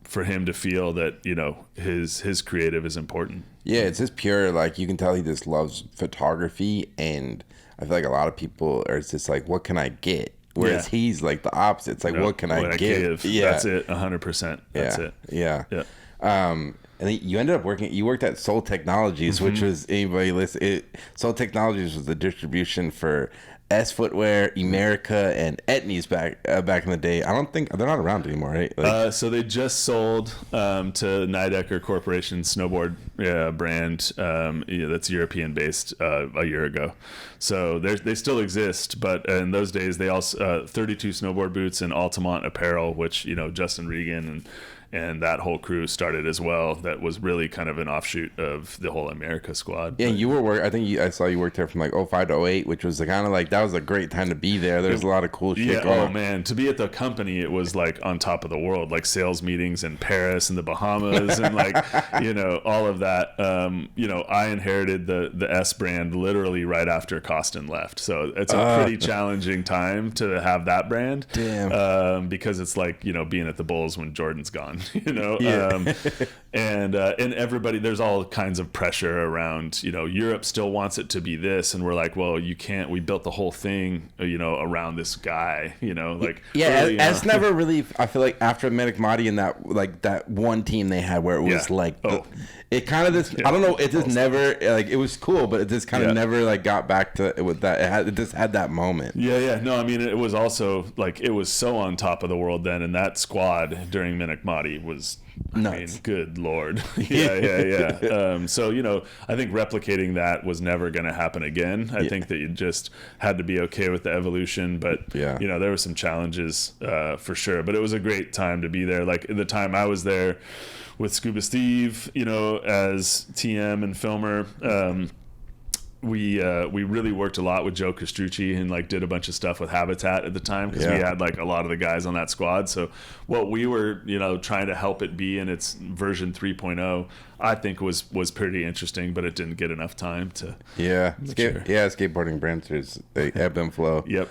for him to feel that his creative is important. Yeah, it's just pure, like you can tell he just loves photography, and I feel like a lot of people are just like, what can I get? Whereas he's like the opposite. It's like, what can I give? Yeah, that's it. 100%. That's it. Yeah. And then you ended up you worked at Soul Technologies, which was, anybody listen, Soul Technologies was the distribution for S Footwear, Emerica, and Etnies back in the day. I don't think they're not around anymore, right? Like, so they just sold to Nidecker Corporation snowboard brand that's European based a year ago. So they still exist, but in those days they also 32 snowboard boots and Altamont apparel, which Justin Regan and that whole crew started as well. That was really kind of an offshoot of the whole America squad. Yeah, you were I think I saw you worked there from like 05 to 08, which was kind of like, that was a great time to be there. There's a lot of cool shit going on. Oh man, to be at the company, it was like on top of the world, like sales meetings in Paris and the Bahamas and like, all of that. I inherited the S brand literally right after Costin left. So it's a pretty challenging time to have that brand. Damn. Because it's like, being at the Bulls when Jordan's gone. one, you know. Yeah. And everybody, there's all kinds of pressure around, you know, Europe still wants it to be this, and we're like, well, you can't, we built the whole thing, you know, around this guy, you know, like, yeah, early it's on. never really, I feel like after Manic Mahdi and that, like that one team they had where it was Yeah. like Oh. it kind of just, I don't know, it just never, like, it was cool, but it just kind of never like got back to with that. It just had that moment. Yeah. No, I mean, it was also like, it was so on top of the world then, and that squad during Manic Mahdi was nuts. I mean, good Lord. Yeah. So, you know, I think replicating that was never going to happen again. I think that you just had to be okay with the evolution, but you know, there were some challenges for sure, but it was a great time to be there. Like the time I was there with Scuba Steve, you know, as TM and filmer, we really worked a lot with Joe Castrucci and like did a bunch of stuff with Habitat at the time, because we had like a lot of the guys on that squad. So what we were, you know, trying to help it be in its version 3.0, I think was pretty interesting, but it didn't get enough time to skateboarding brands, they ebb and flow. Yep.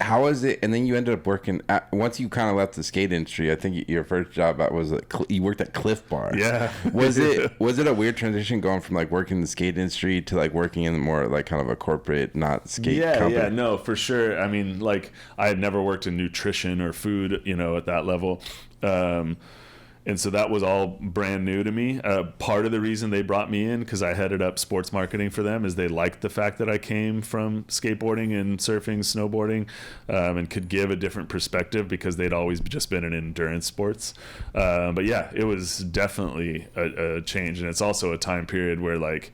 How was it? And then you ended up working once you kind of left the skate industry. I think your first job was you worked at Clif Bar. Yeah. Was it a weird transition going from like working in the skate industry to like working in more like kind of a corporate, not skate company? Yeah, no, for sure. I mean, like I had never worked in nutrition or food, you know, at that level. And so that was all brand new to me. Part of the reason they brought me in, because I headed up sports marketing for them, is they liked the fact that I came from skateboarding and surfing, snowboarding, and could give a different perspective, because they'd always just been in endurance sports. But yeah, it was definitely a change. And it's also a time period where like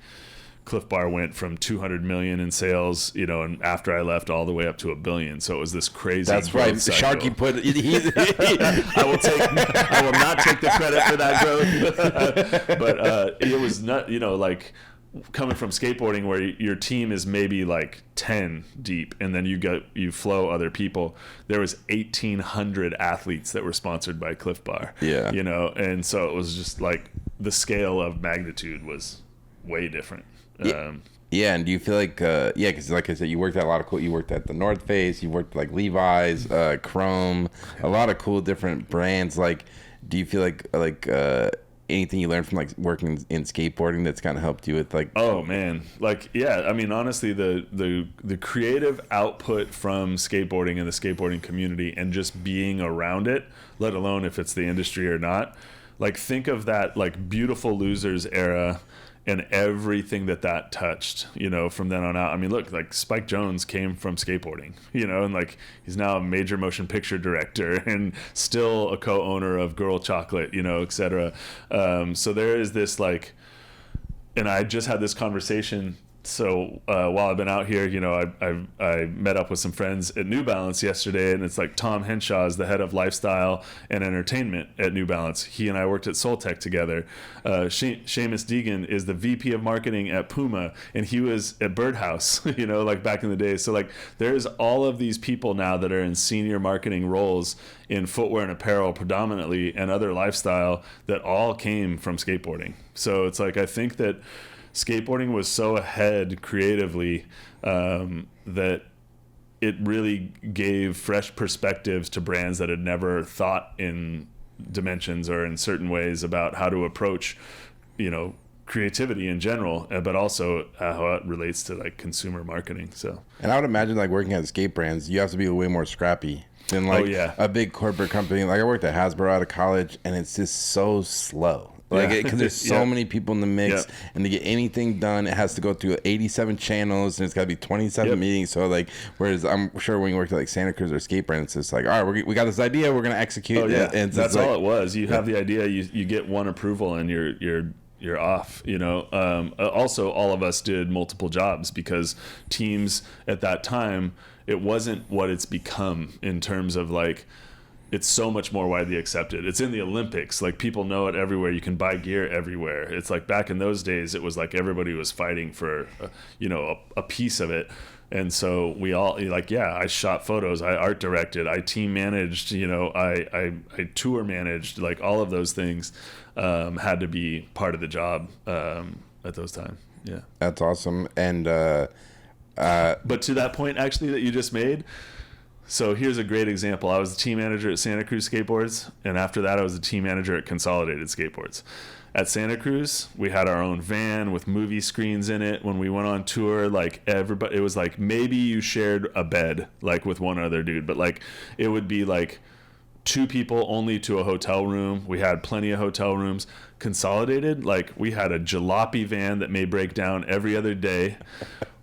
Clif Bar went from 200 million in sales, you know, and after I left, all the way up to $1 billion. So it was this crazy. That's right. cycle. Sharkey put. I will not take the credit for that growth. But it was not, you know, like coming from skateboarding where your team is maybe like 10 deep, and then you flow other people. There was 1,800 athletes that were sponsored by Clif Bar. Yeah. You know, and so it was just like the scale of magnitude was way different. Yeah, and do you feel like, because like I said, you worked at a lot of cool, you worked at the North Face, you worked like Levi's, Chrome, a lot of cool different brands. Like, do you feel like anything you learned from like working in skateboarding that's kind of helped you with like? Oh man, like yeah, I mean honestly, the creative output from skateboarding and the skateboarding community, and just being around it, let alone if it's the industry or not. Like think of that like Beautiful Losers era. And everything that touched, you know, from then on out. I mean, look, like Spike Jonze came from skateboarding, you know, and like he's now a major motion picture director and still a co-owner of Girl Chocolate, you know, etc. So there is this like, and I just had this conversation. So while I've been out here, you know, I met up with some friends at New Balance yesterday, and it's like Tom Henshaw is the head of lifestyle and entertainment at New Balance. He and I worked at Soltech together. Seamus Deegan is the VP of marketing at Puma, and he was at Birdhouse, you know, like back in the day. So like there's all of these people now that are in senior marketing roles in footwear and apparel predominantly, and other lifestyle, that all came from skateboarding. So it's like I think that skateboarding was so ahead creatively that it really gave fresh perspectives to brands that had never thought in dimensions or in certain ways about how to approach, you know, creativity in general, but also how it relates to like consumer marketing. So, and I would imagine like working at skate brands, you have to be way more scrappy than like a big corporate company. Like I worked at Hasbro out of college, and it's just so slow. Like, because there's so many people in the mix, and to get anything done, it has to go through 87 channels, and it's got to be 27 meetings. So, like, whereas I'm sure when you worked at like Santa Cruz or Skate Brand, it's just like, all right, we got this idea, we're gonna execute. Oh yeah, and that's all it was. You have the idea, you get one approval, and you're off. You know. Also, all of us did multiple jobs, because teams at that time, it wasn't what it's become in terms of like. It's so much more widely accepted. It's in the Olympics. Like people know it everywhere. You can buy gear everywhere. It's like back in those days, it was like everybody was fighting for, a piece of it. And so we all like, I shot photos, I art directed, I team managed, I tour managed, like all of those things had to be part of the job at those times. Yeah. That's awesome. And, but to that point actually that you just made, So here's a great example. I was the team manager at Santa Cruz Skateboards, and after that I was the team manager at Consolidated Skateboards. At Santa Cruz, we had our own van with movie screens in it. When we went on tour, like everybody, it was like maybe you shared a bed like with one other dude, but like it would be like 2 people only to a hotel room. We had plenty of hotel rooms. Consolidated, like we had a jalopy van that may break down every other day.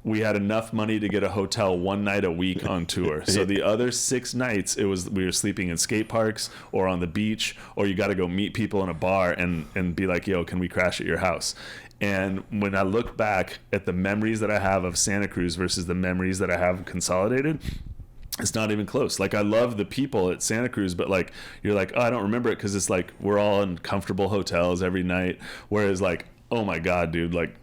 We had enough money to get a hotel 1 night a week on tour. So the other 6 nights, we were sleeping in skate parks or on the beach, or you got to go meet people in a bar and be like, yo, can we crash at your house? And when I look back at the memories that I have of Santa Cruz versus the memories that I have of Consolidated, it's not even close. Like I love the people at Santa Cruz, but like you're like, oh, I don't remember it because it's like we're all in comfortable hotels every night. Whereas like, oh my God, dude, like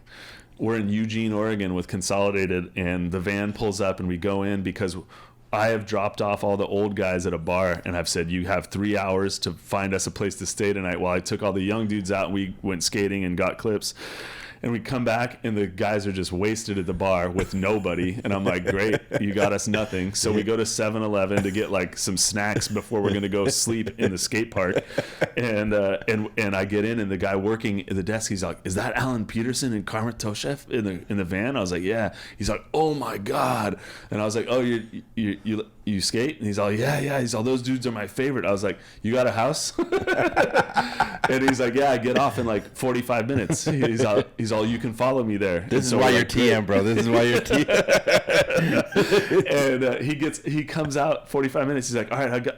we're in Eugene, Oregon with Consolidated, and the van pulls up and we go in because I have dropped off all the old guys at a bar and I've said, you have 3 hours to find us a place to stay tonight, while I took all the young dudes out and we went skating and got clips. And we come back and the guys are just wasted at the bar with nobody. And I'm like, great, you got us nothing. So we go to 7-Eleven to get like some snacks before we're going to go sleep in the skate park. And I get in, and the guy working at the desk, he's like, is that Alan Peterson and Carmen Toshev in the van? I was like, yeah. He's like, oh my God. And I was like, oh, you skate? And he's all, yeah. He's all, those dudes are my favorite. I was like, you got a house? And he's like, yeah, I get off in like 45 minutes. He's all, you can follow me there. This is why you're TM, bro. This is why you're TM. And he comes out 45 minutes. He's like, all right,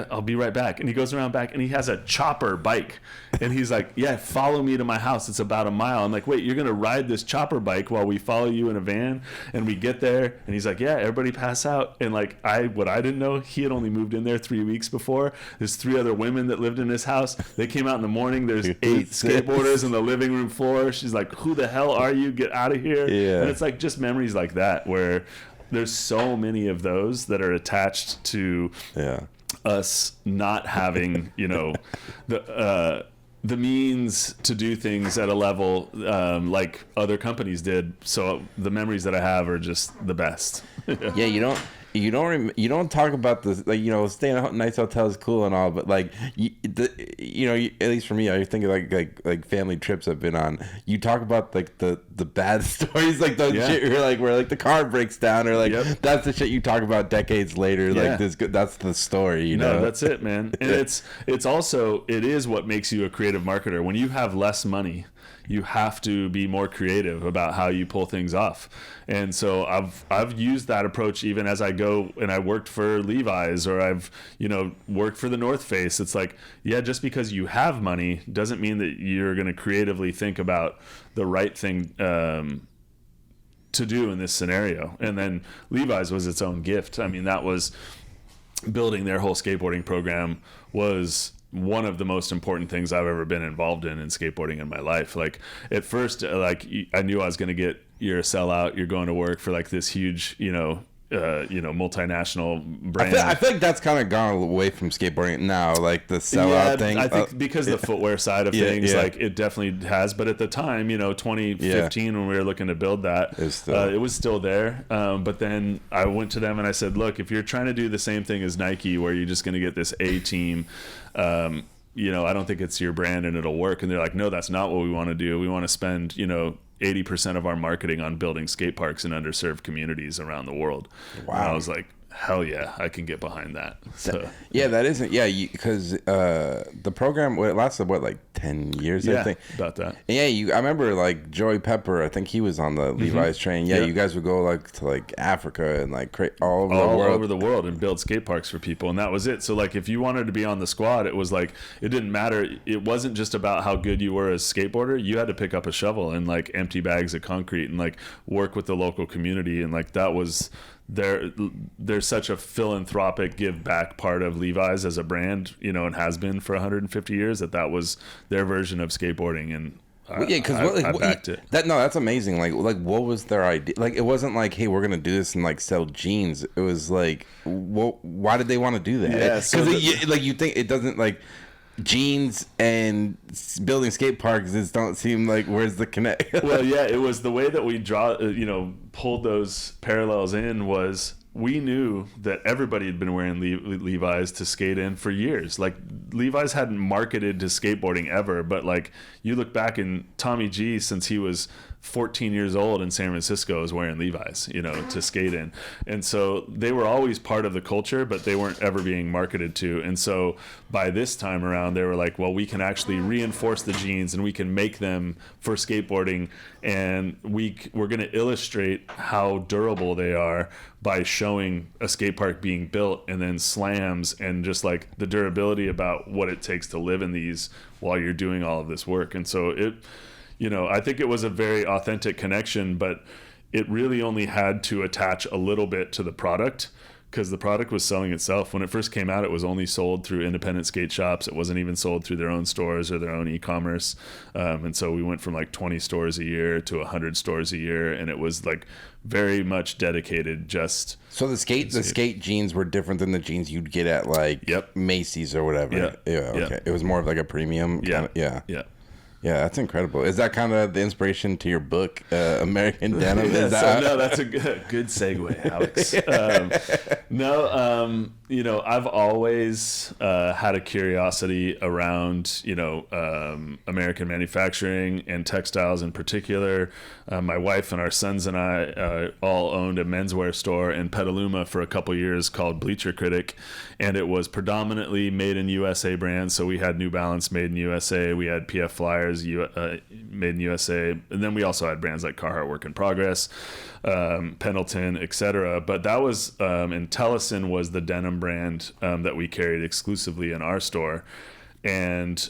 I'll be right back. And he goes around back and he has a chopper bike. And he's like, yeah, follow me to my house. It's about a mile. I'm like, wait, you're going to ride this chopper bike while we follow you in a van? And we get there and he's like, yeah, everybody pass out. And like, what I didn't know, he had only moved in there 3 weeks before. There's 3 other women that lived in his house. They came out in the morning. There's 8 skateboarders on the living room floor. She's like, who the hell are you? Get out of here. Yeah. And it's like just memories like that where there's so many of those that are attached to us not having, the means to do things at a level like other companies did. So the memories that I have are just the best. Yeah, you don't talk about this, like, staying at a nice hotel is cool and all, but like at least for me, I think of like family trips I've been on. You talk about like the bad stories, like the shit where like the car breaks down, or like that's the shit you talk about decades later. Like that's the story, No, that's it, man. And it's also, it is what makes you a creative marketer. When you have less money, you have to be more creative about how you pull things off. And so I've used that approach even as I go and I worked for Levi's, or I've worked for the North Face. It's like, just because you have money doesn't mean that you're going to creatively think about the right thing to do in this scenario. And then Levi's was its own gift. I mean, that was building their whole skateboarding program was one of the most important things I've ever been involved in skateboarding in my life. Like at first, like I knew I was going to get, you're a sellout, you're going to work for like this huge, multinational brand. I feel like that's kind of gone away from skateboarding now, like the sellout thing. I think because the footwear side of things, like it definitely has. But at the time, 2015, when we were looking to build that, it was still there. But then I went to them and I said, look, if you're trying to do the same thing as Nike, where you're just going to get this A team, I don't think it's your brand and it'll work. And they're like, no, that's not what we want to do. We want to spend, 80% of our marketing on building skate parks in underserved communities around the world. Wow. And I was like, hell yeah, I can get behind that. So that isn't because the program lasted like 10 years, I think, about that. And I remember like Joey Pepper, I think he was on the Levi's train. You guys would go like to like Africa and like all over the world and build skate parks for people, and that was it. So like if you wanted to be on the squad, it was like it didn't matter. It wasn't just about how good you were as a skateboarder. You had to pick up a shovel and like empty bags of concrete and like work with the local community, and like that was there's such a philanthropic give back part of Levi's as a brand, and has been for 150 years, that was their version of skateboarding. And I backed it. That's amazing. Like what was their idea? Like it wasn't like, hey, we're gonna do this and like sell jeans. It was like, why did they want to do that? Yeah, because you think it doesn't, like jeans and building skate parks just don't seem like, where's the connect? Well, it was the way that we pulled those parallels in was we knew that everybody had been wearing Levi's to skate in for years. Like, Levi's hadn't marketed to skateboarding ever, but like, you look back in Tommy G, since he was 14 years old in San Francisco, is wearing Levi's, you know, to skate in. And so they were always part of the culture, but they weren't ever being marketed to. And so by this time around, they were like, well, we can actually reinforce the jeans and we can make them for skateboarding. And we're going to illustrate how durable they are by showing a skate park being built, and then slams, and just like the durability about what it takes to live in these while you're doing all of this work. And so it, you know, I think it was a very authentic connection, but it really only had to attach a little bit to the product, because the product was selling itself. When it first came out, it was only sold through independent skate shops. It wasn't even sold through their own stores or their own e-commerce. And so we went from like 20 stores a year to 100 stores a year, and it was like very much dedicated just. So the skate jeans were different than the jeans you'd get at like Macy's or whatever. Yeah. Okay. It was more of like a premium. Yeah. Yeah, that's incredible. Is that kind of the inspiration to your book, American Denim? No, that's a good segue, Alex. You know, I've always had a curiosity around, you know, American manufacturing and textiles in particular. My wife and our sons and I all owned a menswear store in Petaluma for a couple years called Bleacher Critic, and it was predominantly made in USA brands. So we had New Balance made in USA, we had PF Flyers made in USA, and then we also had brands like Carhartt Work in Progress, Pendleton, etc. But that was and Tellison was the denim brand that we carried exclusively in our store. And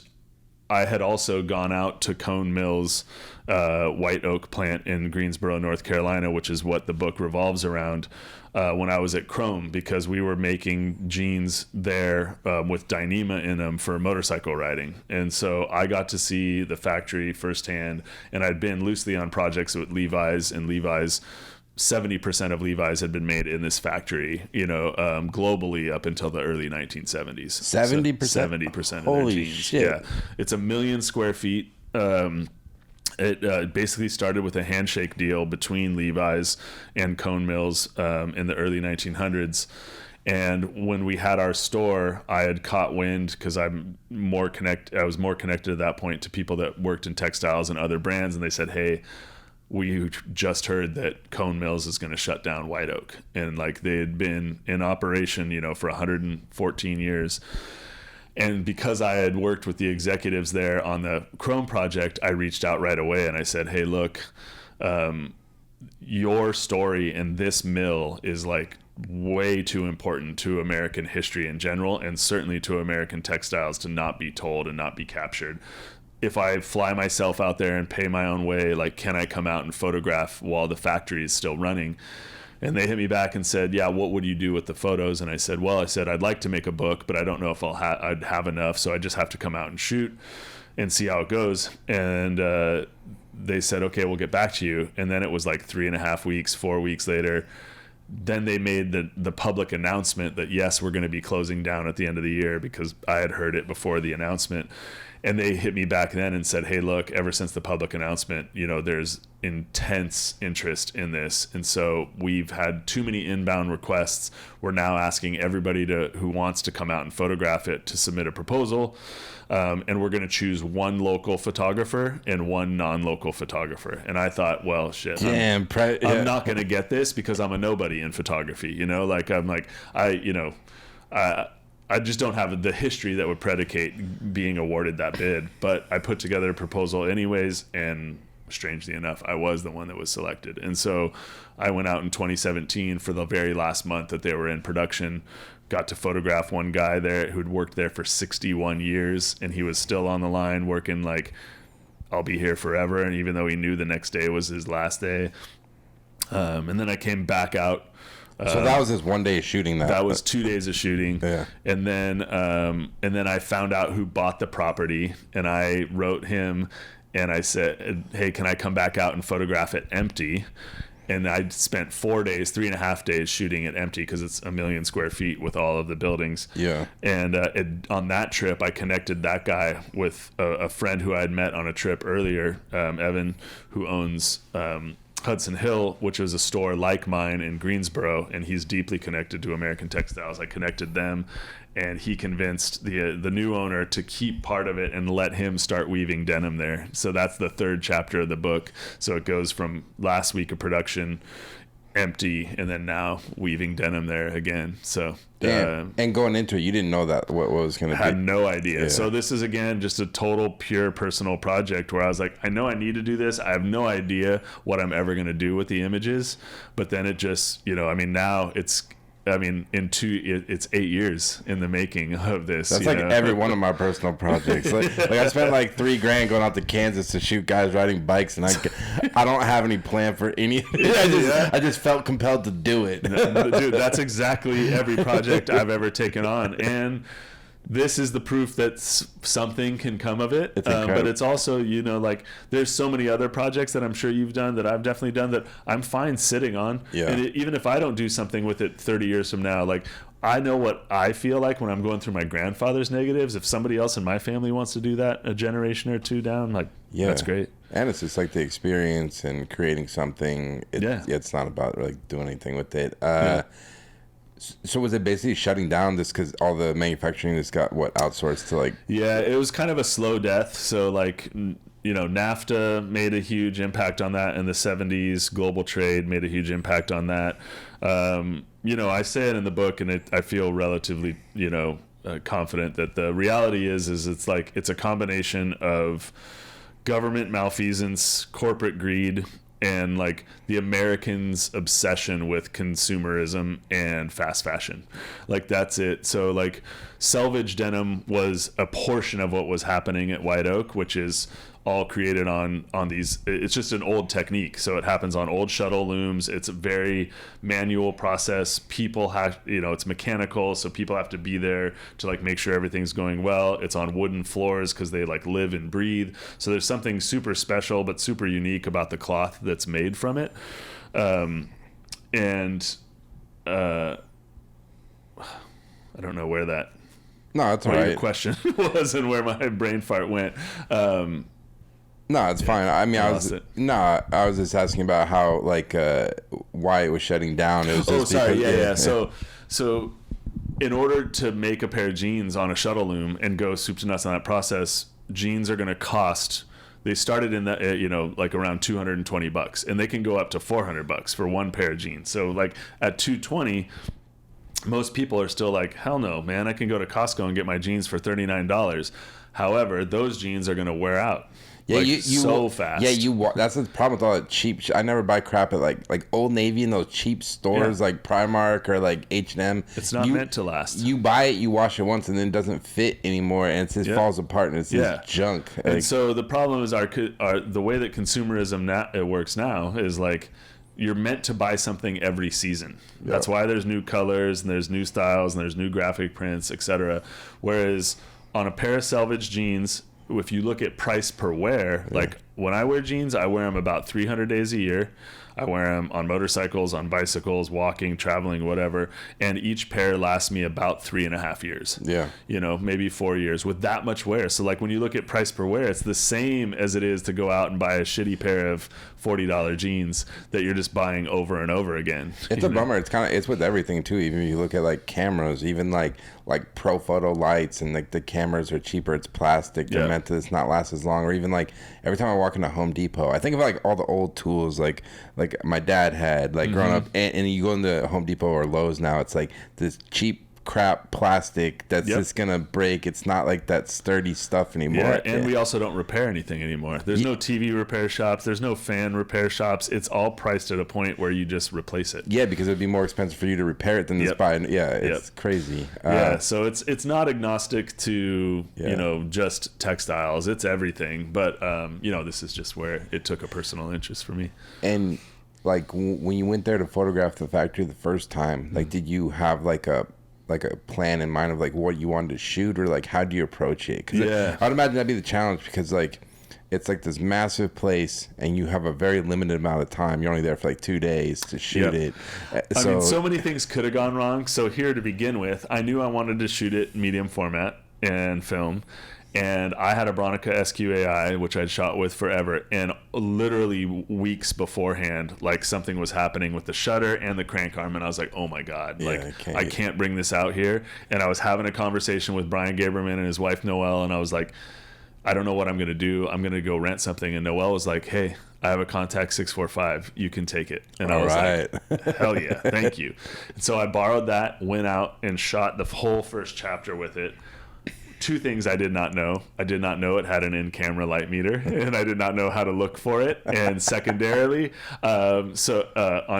I had also gone out to Cone Mills White Oak plant in Greensboro, North Carolina, which is what the book revolves around, when I was at Chrome, because we were making jeans there with Dyneema in them for motorcycle riding. And so I got to see the factory firsthand, and I'd been loosely on projects with Levi's, and Levi's 70% of Levi's had been made in this factory, you know, globally up until the early 1970s. 70%? 70% of Holy their jeans. shit. Yeah. It's 1 million square feet. It basically started with a handshake deal between Levi's and Cone Mills in the early 1900s. And when we had our store, I had caught wind, because I was more connected at that point to people that worked in textiles and other brands, and they said, hey, we just heard that Cone Mills is going to shut down White Oak. And like, they had been in operation, you know, for 114 years. And because I had worked with the executives there on the Chrome project, I reached out right away and I said, hey, look, your story in this mill is like way too important to American history in general, and certainly to American textiles, to not be told and not be captured. If I fly myself out there and pay my own way, like, can I come out and photograph while the factory is still running? And they hit me back and said, yeah, what would you do with the photos? And I said, I'd like to make a book, but I don't know if I'd have enough. So I just have to come out and shoot and see how it goes. And they said, okay, we'll get back to you. And then it was like 3.5 weeks, 4 weeks later. Then they made the public announcement that, yes, we're going to be closing down at the end of the year, because I had heard it before the announcement. And they hit me back then and said, hey, look, ever since the public announcement, you know, there's intense interest in this. And so we've had too many inbound requests. We're now asking everybody who wants to come out and photograph it to submit a proposal. And we're going to choose one local photographer and one non-local photographer. And I thought, well, shit, I'm not going to get this, because I'm a nobody in photography. You know, like, I just don't have the history that would predicate being awarded that bid. But I put together a proposal anyways, and strangely enough, I was the one that was selected. And so I went out in 2017 for the very last month that they were in production, got to photograph one guy there who'd worked there for 61 years, and he was still on the line working like, I'll be here forever. And even though he knew the next day was his last day. And then I came back out. So that was his 1 day of shooting. That was 2 days of shooting. Yeah. And then I found out who bought the property, and I wrote him and I said, hey, can I come back out and photograph it empty? And I spent 4 days, 3.5 days shooting it empty, because it's 1 million square feet with all of the buildings. Yeah. And on that trip, I connected that guy with a friend who I had met on a trip earlier, Evan, who owns Hudson Hill, which was a store like mine in Greensboro, and he's deeply connected to American Textiles. I connected them, and he convinced the new owner to keep part of it and let him start weaving denim there. So that's the third chapter of the book. So it goes from last week of production empty, and then now weaving denim there again. So and going into it, you didn't know that what was going to be. Had no idea. Yeah. So this is again just a total pure personal project where I was like, I know I need to do this. I have no idea what I'm ever going to do with the images, but then it just, now it's 8 years in the making of this. That's like every one of my personal projects. Like I spent like $3,000 going out to Kansas to shoot guys riding bikes, and I don't have any plan for anything. I just felt compelled to do it. Dude, that's exactly every project I've ever taken on, and this is the proof that something can come of it. But it's also, there's so many other projects that I'm sure you've done, that I've definitely done, that I'm fine sitting on. Yeah. And even if I don't do something with it 30 years from now, like, I know what I feel like when I'm going through my grandfather's negatives. If somebody else in my family wants to do that a generation or two down, like, that's great. And it's just like the experience and creating something. It's not about like doing anything with it. So was it basically shutting down this because all the manufacturing just got outsourced to like? Yeah, it was kind of a slow death. So like, NAFTA made a huge impact on that in the 70s. Global trade made a huge impact on that. I say it in the book, and I feel relatively, confident that the reality is it's a combination of government malfeasance, corporate greed, and like the Americans' obsession with consumerism and fast fashion. Like, that's it. So like, selvage denim was a portion of what was happening at White Oak, which is all created on these. It's just an old technique, so it happens on old shuttle looms. It's a very manual process. People have, it's mechanical, so people have to be there to like make sure everything's going well. It's on wooden floors because they like live and breathe. So there's something super special but super unique about the cloth that's made from it. I don't know where that. No, that's all right. Your question was and where my brain fart went. No, it's fine. I mean, I was just asking about how why it was shutting down. It was So in order to make a pair of jeans on a shuttle loom and go soup to nuts on that process, jeans are going to cost. They started in that like around $220, and they can go up to $400 for one pair of jeans. So like at $220. Most people are still like, hell no, man, I can go to Costco and get my jeans for $39. However, those jeans are going to wear out. Yeah, so fast. Yeah, that's the problem with all that cheap. I never buy crap at like Old Navy and those cheap stores like Primark or like H&M. It's not meant to last. You buy it, you wash it once, and then it doesn't fit anymore, and it just falls apart, and it's just junk. And so the problem is the way that consumerism it works now is like, you're meant to buy something every season. Yep. That's why there's new colors and there's new styles and there's new graphic prints, etc. Whereas on a pair of selvage jeans, if you look at price per wear, like when I wear jeans, I wear them about 300 days a year. I wear them on motorcycles, on bicycles, walking, traveling, whatever. And each pair lasts me about 3.5 years. Yeah. Maybe 4 years with that much wear. So like when you look at price per wear, it's the same as it is to go out and buy a shitty pair of $40 jeans that you're just buying over and over again. It's a bummer. It's with everything too. Even if you look at like cameras, even like pro photo lights, and like the cameras are cheaper. It's plastic. They're meant to not last as long. Or even like every time I walk into Home Depot, I think of like all the old tools like my dad had like growing up, and you go into Home Depot or Lowe's now, it's like this cheap crap plastic that's just gonna break. It's not like that sturdy stuff anymore. And we also don't repair anything anymore. There's no TV repair shops, there's no fan repair shops. It's all priced at a point where you just replace it. Because it'd be more expensive for you to reper it than just buy it. It's crazy. So it's not agnostic to just textiles. It's everything. But this is just where it took a personal interest for me. And like when you went there to photograph the factory the first time, like did you have like a plan in mind of like what you wanted to shoot, or like how do you approach it? Because I'd imagine that'd be the challenge, because like it's like this massive place and you have a very limited amount of time. You're only there for like 2 days to shoot it. So many things could have gone wrong. So here to begin with, I knew I wanted to shoot it medium format and film. And I had a Bronica SQAI, which I'd shot with forever. And literally weeks beforehand, like something was happening with the shutter and the crank arm. And I was like, oh my God, I can't bring this out here. And I was having a conversation with Brian Gaberman and his wife, Noelle. And I was like, I don't know what I'm going to do. I'm going to go rent something. And Noelle was like, hey, I have a Contact 645. You can take it. And I was like, hell yeah, thank you. And so I borrowed that, went out and shot the whole first chapter with it. Two things I did not know. I did not know it had an in-camera light meter, and I did not know how to look for it. And secondarily, on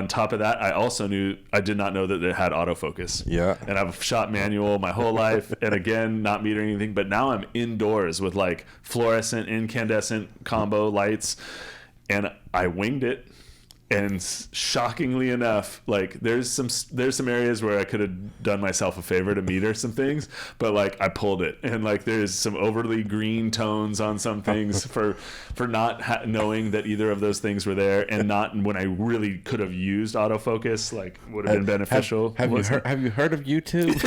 top of that, I did not know that it had autofocus. Yeah. And I've shot manual my whole life, and again, not metering anything. But now I'm indoors with like fluorescent, incandescent combo lights, and I winged it. And shockingly enough, like there's some areas where I could have done myself a favor to meter some things, but like I pulled it, and like there's some overly green tones on some things for not knowing that either of those things were there, and not when I really could have used autofocus, like would have been beneficial. Have you heard of YouTube?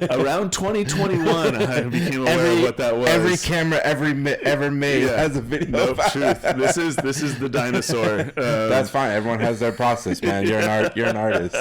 Around 2021, I became aware of what that was. Every camera ever made has a video. Nope, truth. This is the dinosaur. That's fine. Everyone has their process, man. You're an artist.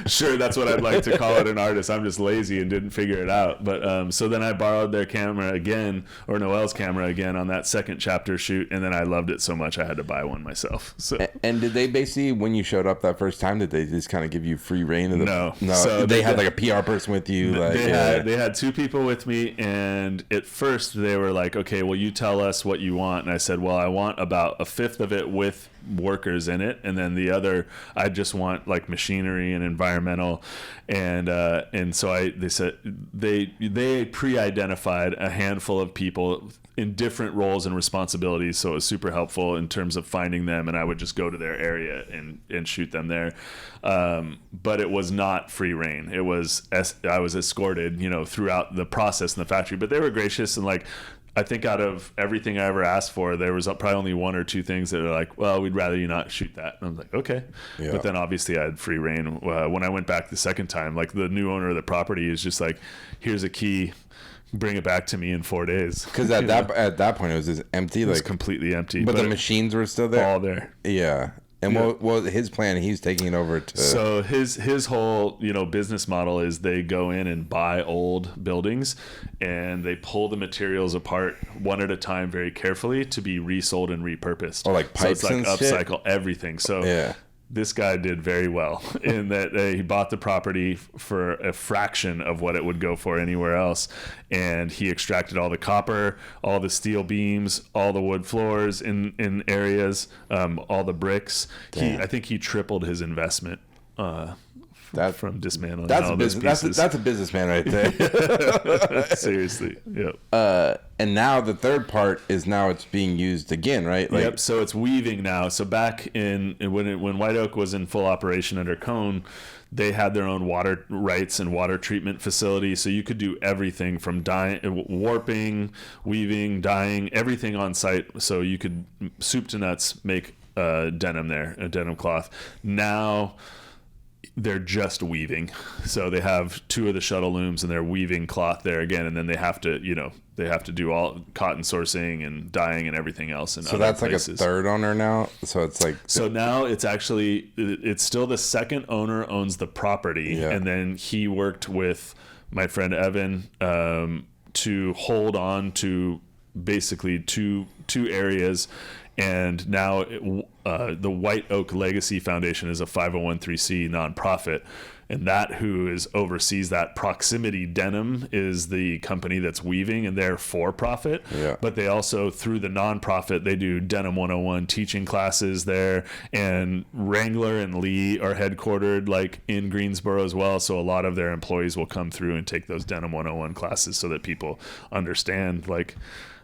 Sure, that's what I'd like to call it, an artist. I'm just lazy and didn't figure it out. But so then I borrowed their camera again, or Noelle's camera again, on that second chapter shoot, and then I loved it so much I had to buy one myself. So. And did they basically, when you showed up that first time, did they just kind of give you free reign of the? No. So they had like a PR person with you. They had two people with me, and at first they were like, "Okay, well, you tell us what you want," and I said, "Well, I want about a fifth of it with workers in it, and then the other I just want like machinery and environmental." And so they said they pre-identified a handful of people in different roles and responsibilities, so it was super helpful in terms of finding them, and I would just go to their area and shoot them there. But it was not free reign. It was I was escorted, throughout the process in the factory, but they were gracious, and like I think out of everything I ever asked for, there was probably only one or two things that are like, well, we'd rather you not shoot that. And I was like, okay. Yeah. But then obviously I had free reign. When I went back the second time, like the new owner of the property is just like, here's a key, bring it back to me in 4 days. Because at that point it was just empty. It was completely empty. But the machines were still there? All there. Yeah. And what was his plan? He's taking it over to... So his whole, business model is they go in and buy old buildings, and they pull the materials apart one at a time very carefully to be resold and repurposed. Oh, like pipes and upcycle shit? Everything. So this guy did very well in that he bought the property for a fraction of what it would go for anywhere else, and he extracted all the copper, all the steel beams, all the wood floors in areas, all the bricks. I think he tripled his investment from dismantling all those pieces. That's a businessman right there. Seriously. Yep. And now the third part is now it's being used again, right? Yep. So it's weaving now. So back when White Oak was in full operation under Cone, they had their own water rights and water treatment facility. So you could do everything from warping, weaving, dyeing, everything on site. So you could soup to nuts make denim there, a denim cloth. Now they're just weaving. So they have two of the shuttle looms and they're weaving cloth there again, and then they have to do all cotton sourcing and dyeing and everything else. So that's places. Like a third owner now. So it's like, so now it's still the second owner owns the property. And then he worked with my friend Evan to hold on to basically two areas. And now the White Oak Legacy Foundation is a 501(c) nonprofit, and that oversees that. Proximity Denim is the company that's weaving, and they're for profit. Yeah. But they also, through the nonprofit, they do Denim 101 teaching classes there, and Wrangler and Lee are headquartered like in Greensboro as well. So a lot of their employees will come through and take those Denim 101 classes so that people understand like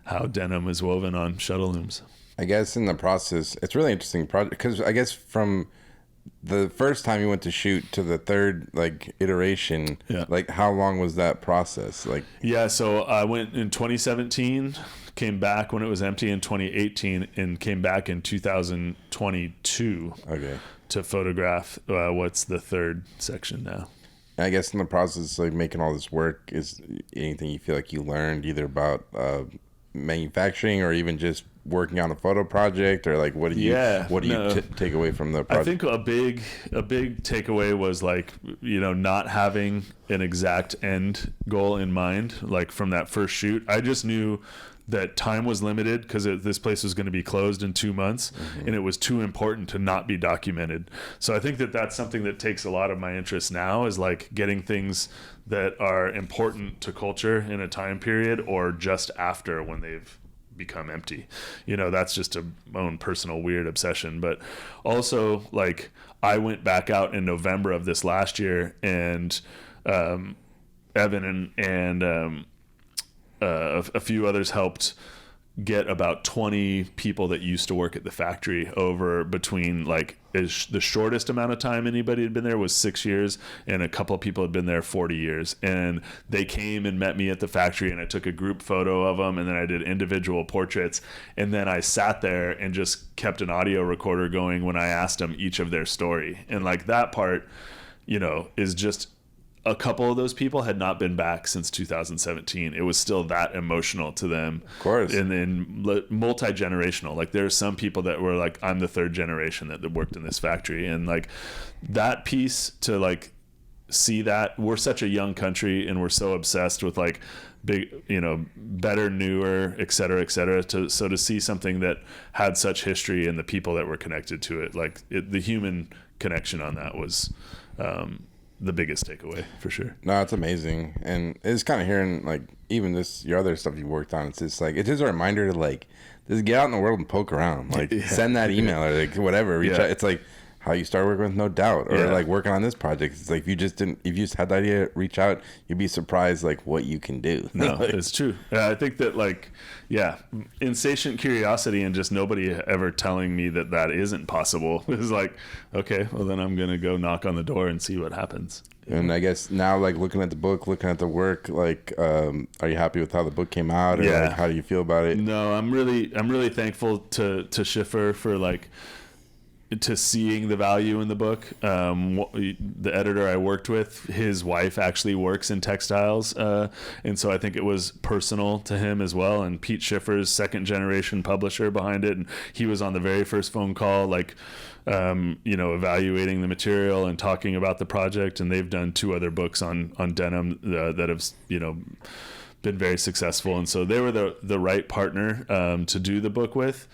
how denim is woven on shuttle looms. I guess in the process, it's really interesting project because I guess from the first time you went to shoot to the third iteration, like how long was that process? So I went in 2017, came back when it was empty in 2018, and came back in 2022 to photograph what's the third section now. I guess in the process, like making all this work, is anything you feel like you learned either about manufacturing or even just working on a photo project, or like what do you take away from the project? I think a big takeaway was like, you know, not having an exact end goal in mind. Like from that first shoot, I just knew that time was limited because this place was going to be closed in 2 months, and it was too important to not be documented. So I think that that's something that takes a lot of my interest now, is like getting things that are important to culture in a time period or just after when they've become empty. You know, that's just my own personal weird obsession. But also, like, I went back out in November of this last year, and Evan and a few others helped get about 20 people that used to work at the factory over between, like, the shortest amount of time anybody had been there was 6 years, and a couple of people had been there 40 years. And they came and met me at the factory, and I took a group photo of them, and then I did individual portraits, and then I sat there and just kept an audio recorder going when I asked them each of their story. And like that part, you know, is just, a couple of those people had not been back since 2017. It was still that emotional to them. Of course. And then multi-generational. Like, there's some people that were like, I'm the third generation that worked in this factory. And like that piece, to like see that we're such a young country and we're so obsessed with like big, you know, better, newer, et cetera, so to see something that had such history and the people that were connected to it, like the human connection on that was, the biggest takeaway for sure. No, it's amazing. And it's kind of hearing, like, even your other stuff you worked on, it's just like, it's just a reminder to like just get out in the world and poke around, like send that email or like whatever, reach out. It's like how you start working with No Doubt, or like working on this project. It's like, if you just had the idea, reach out, you'd be surprised like what you can do. No, it's true. I think that like, insatiate curiosity and just nobody ever telling me that isn't possible is like, okay, well then I'm gonna go knock on the door and see what happens. And I guess now, like, looking at the book, looking at the work, like, are you happy with how the book came out, or like, how do you feel about it? No, I'm really thankful to Schiffer for like, to seeing the value in the book. The editor I worked with, his wife actually works in textiles, and so I think it was personal to him as well. And Pete Schiffer's second generation publisher behind it, and he was on the very first phone call, like, you know, evaluating the material and talking about the project. And they've done 2 other books on denim that have, you know, been very successful, and so they were the right partner to do the book with.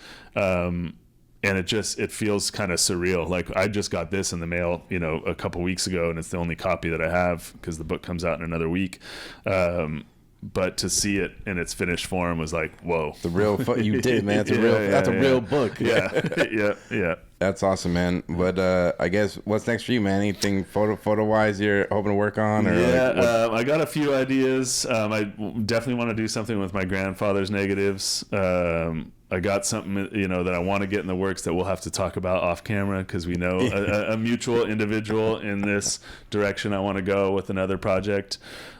And it feels kind of surreal. Like, I just got this in the mail, you know, a couple weeks ago, and it's the only copy that I have because the book comes out in another week. But to see it in its finished form was like, whoa. The real you did, man. That's a real book. Yeah. That's awesome, man. But I guess what's next for you, man? Anything photo wise you're hoping to work on? Or I got a few ideas. I definitely want to do something with my grandfather's negatives. I got something, you know, that I want to get in the works that we'll have to talk about off camera, because we know a mutual individual in this direction I want to go with another project.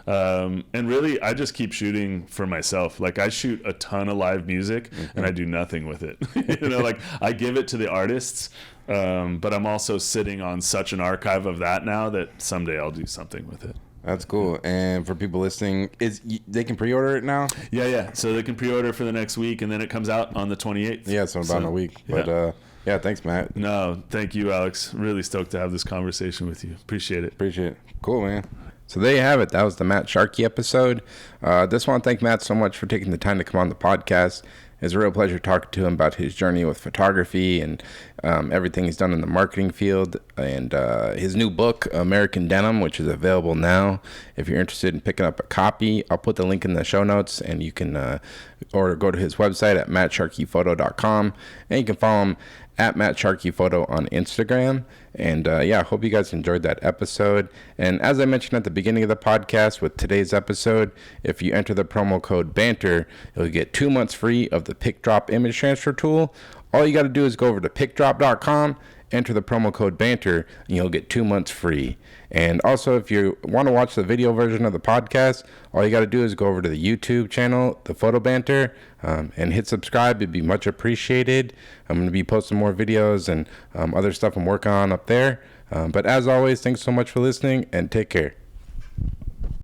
And really, I just keep shooting for myself. Like, I shoot a ton of live music, and I do nothing with it. You know, like, I give it to the artists, but I'm also sitting on such an archive of that now that someday I'll do something with it. That's cool. And for people listening, they can pre-order it now? Yeah. So they can pre-order for the next week, and then it comes out on the 28th. Yeah, so about a week. But thanks, Matt. No, thank you, Alex. Really stoked to have this conversation with you. Appreciate it. Cool, man. So there you have it. That was the Matt Sharkey episode. Just want to thank Matt so much for taking the time to come on the podcast. It's a real pleasure talking to him about his journey with photography and everything he's done in the marketing field, and his new book, American Denim, which is available now. If you're interested in picking up a copy, I'll put the link in the show notes, and you can or go to his website at mattsharkeyphoto.com, and you can follow him at Matt Sharkey Photo on Instagram. And I hope you guys enjoyed that episode. And as I mentioned at the beginning of the podcast, with today's episode, if you enter the promo code BANTER, you'll get 2 months free of the pick drop image transfer tool. All you got to do is go over to pickdrop.com, enter the promo code BANTER, and you'll get 2 months free. And also, if you want to watch the video version of the podcast, all you got to do is go over to the YouTube channel, The Photo Banter, and hit subscribe. It'd be much appreciated. I'm going to be posting more videos and other stuff I'm working on up there. But as always, thanks so much for listening, and take care.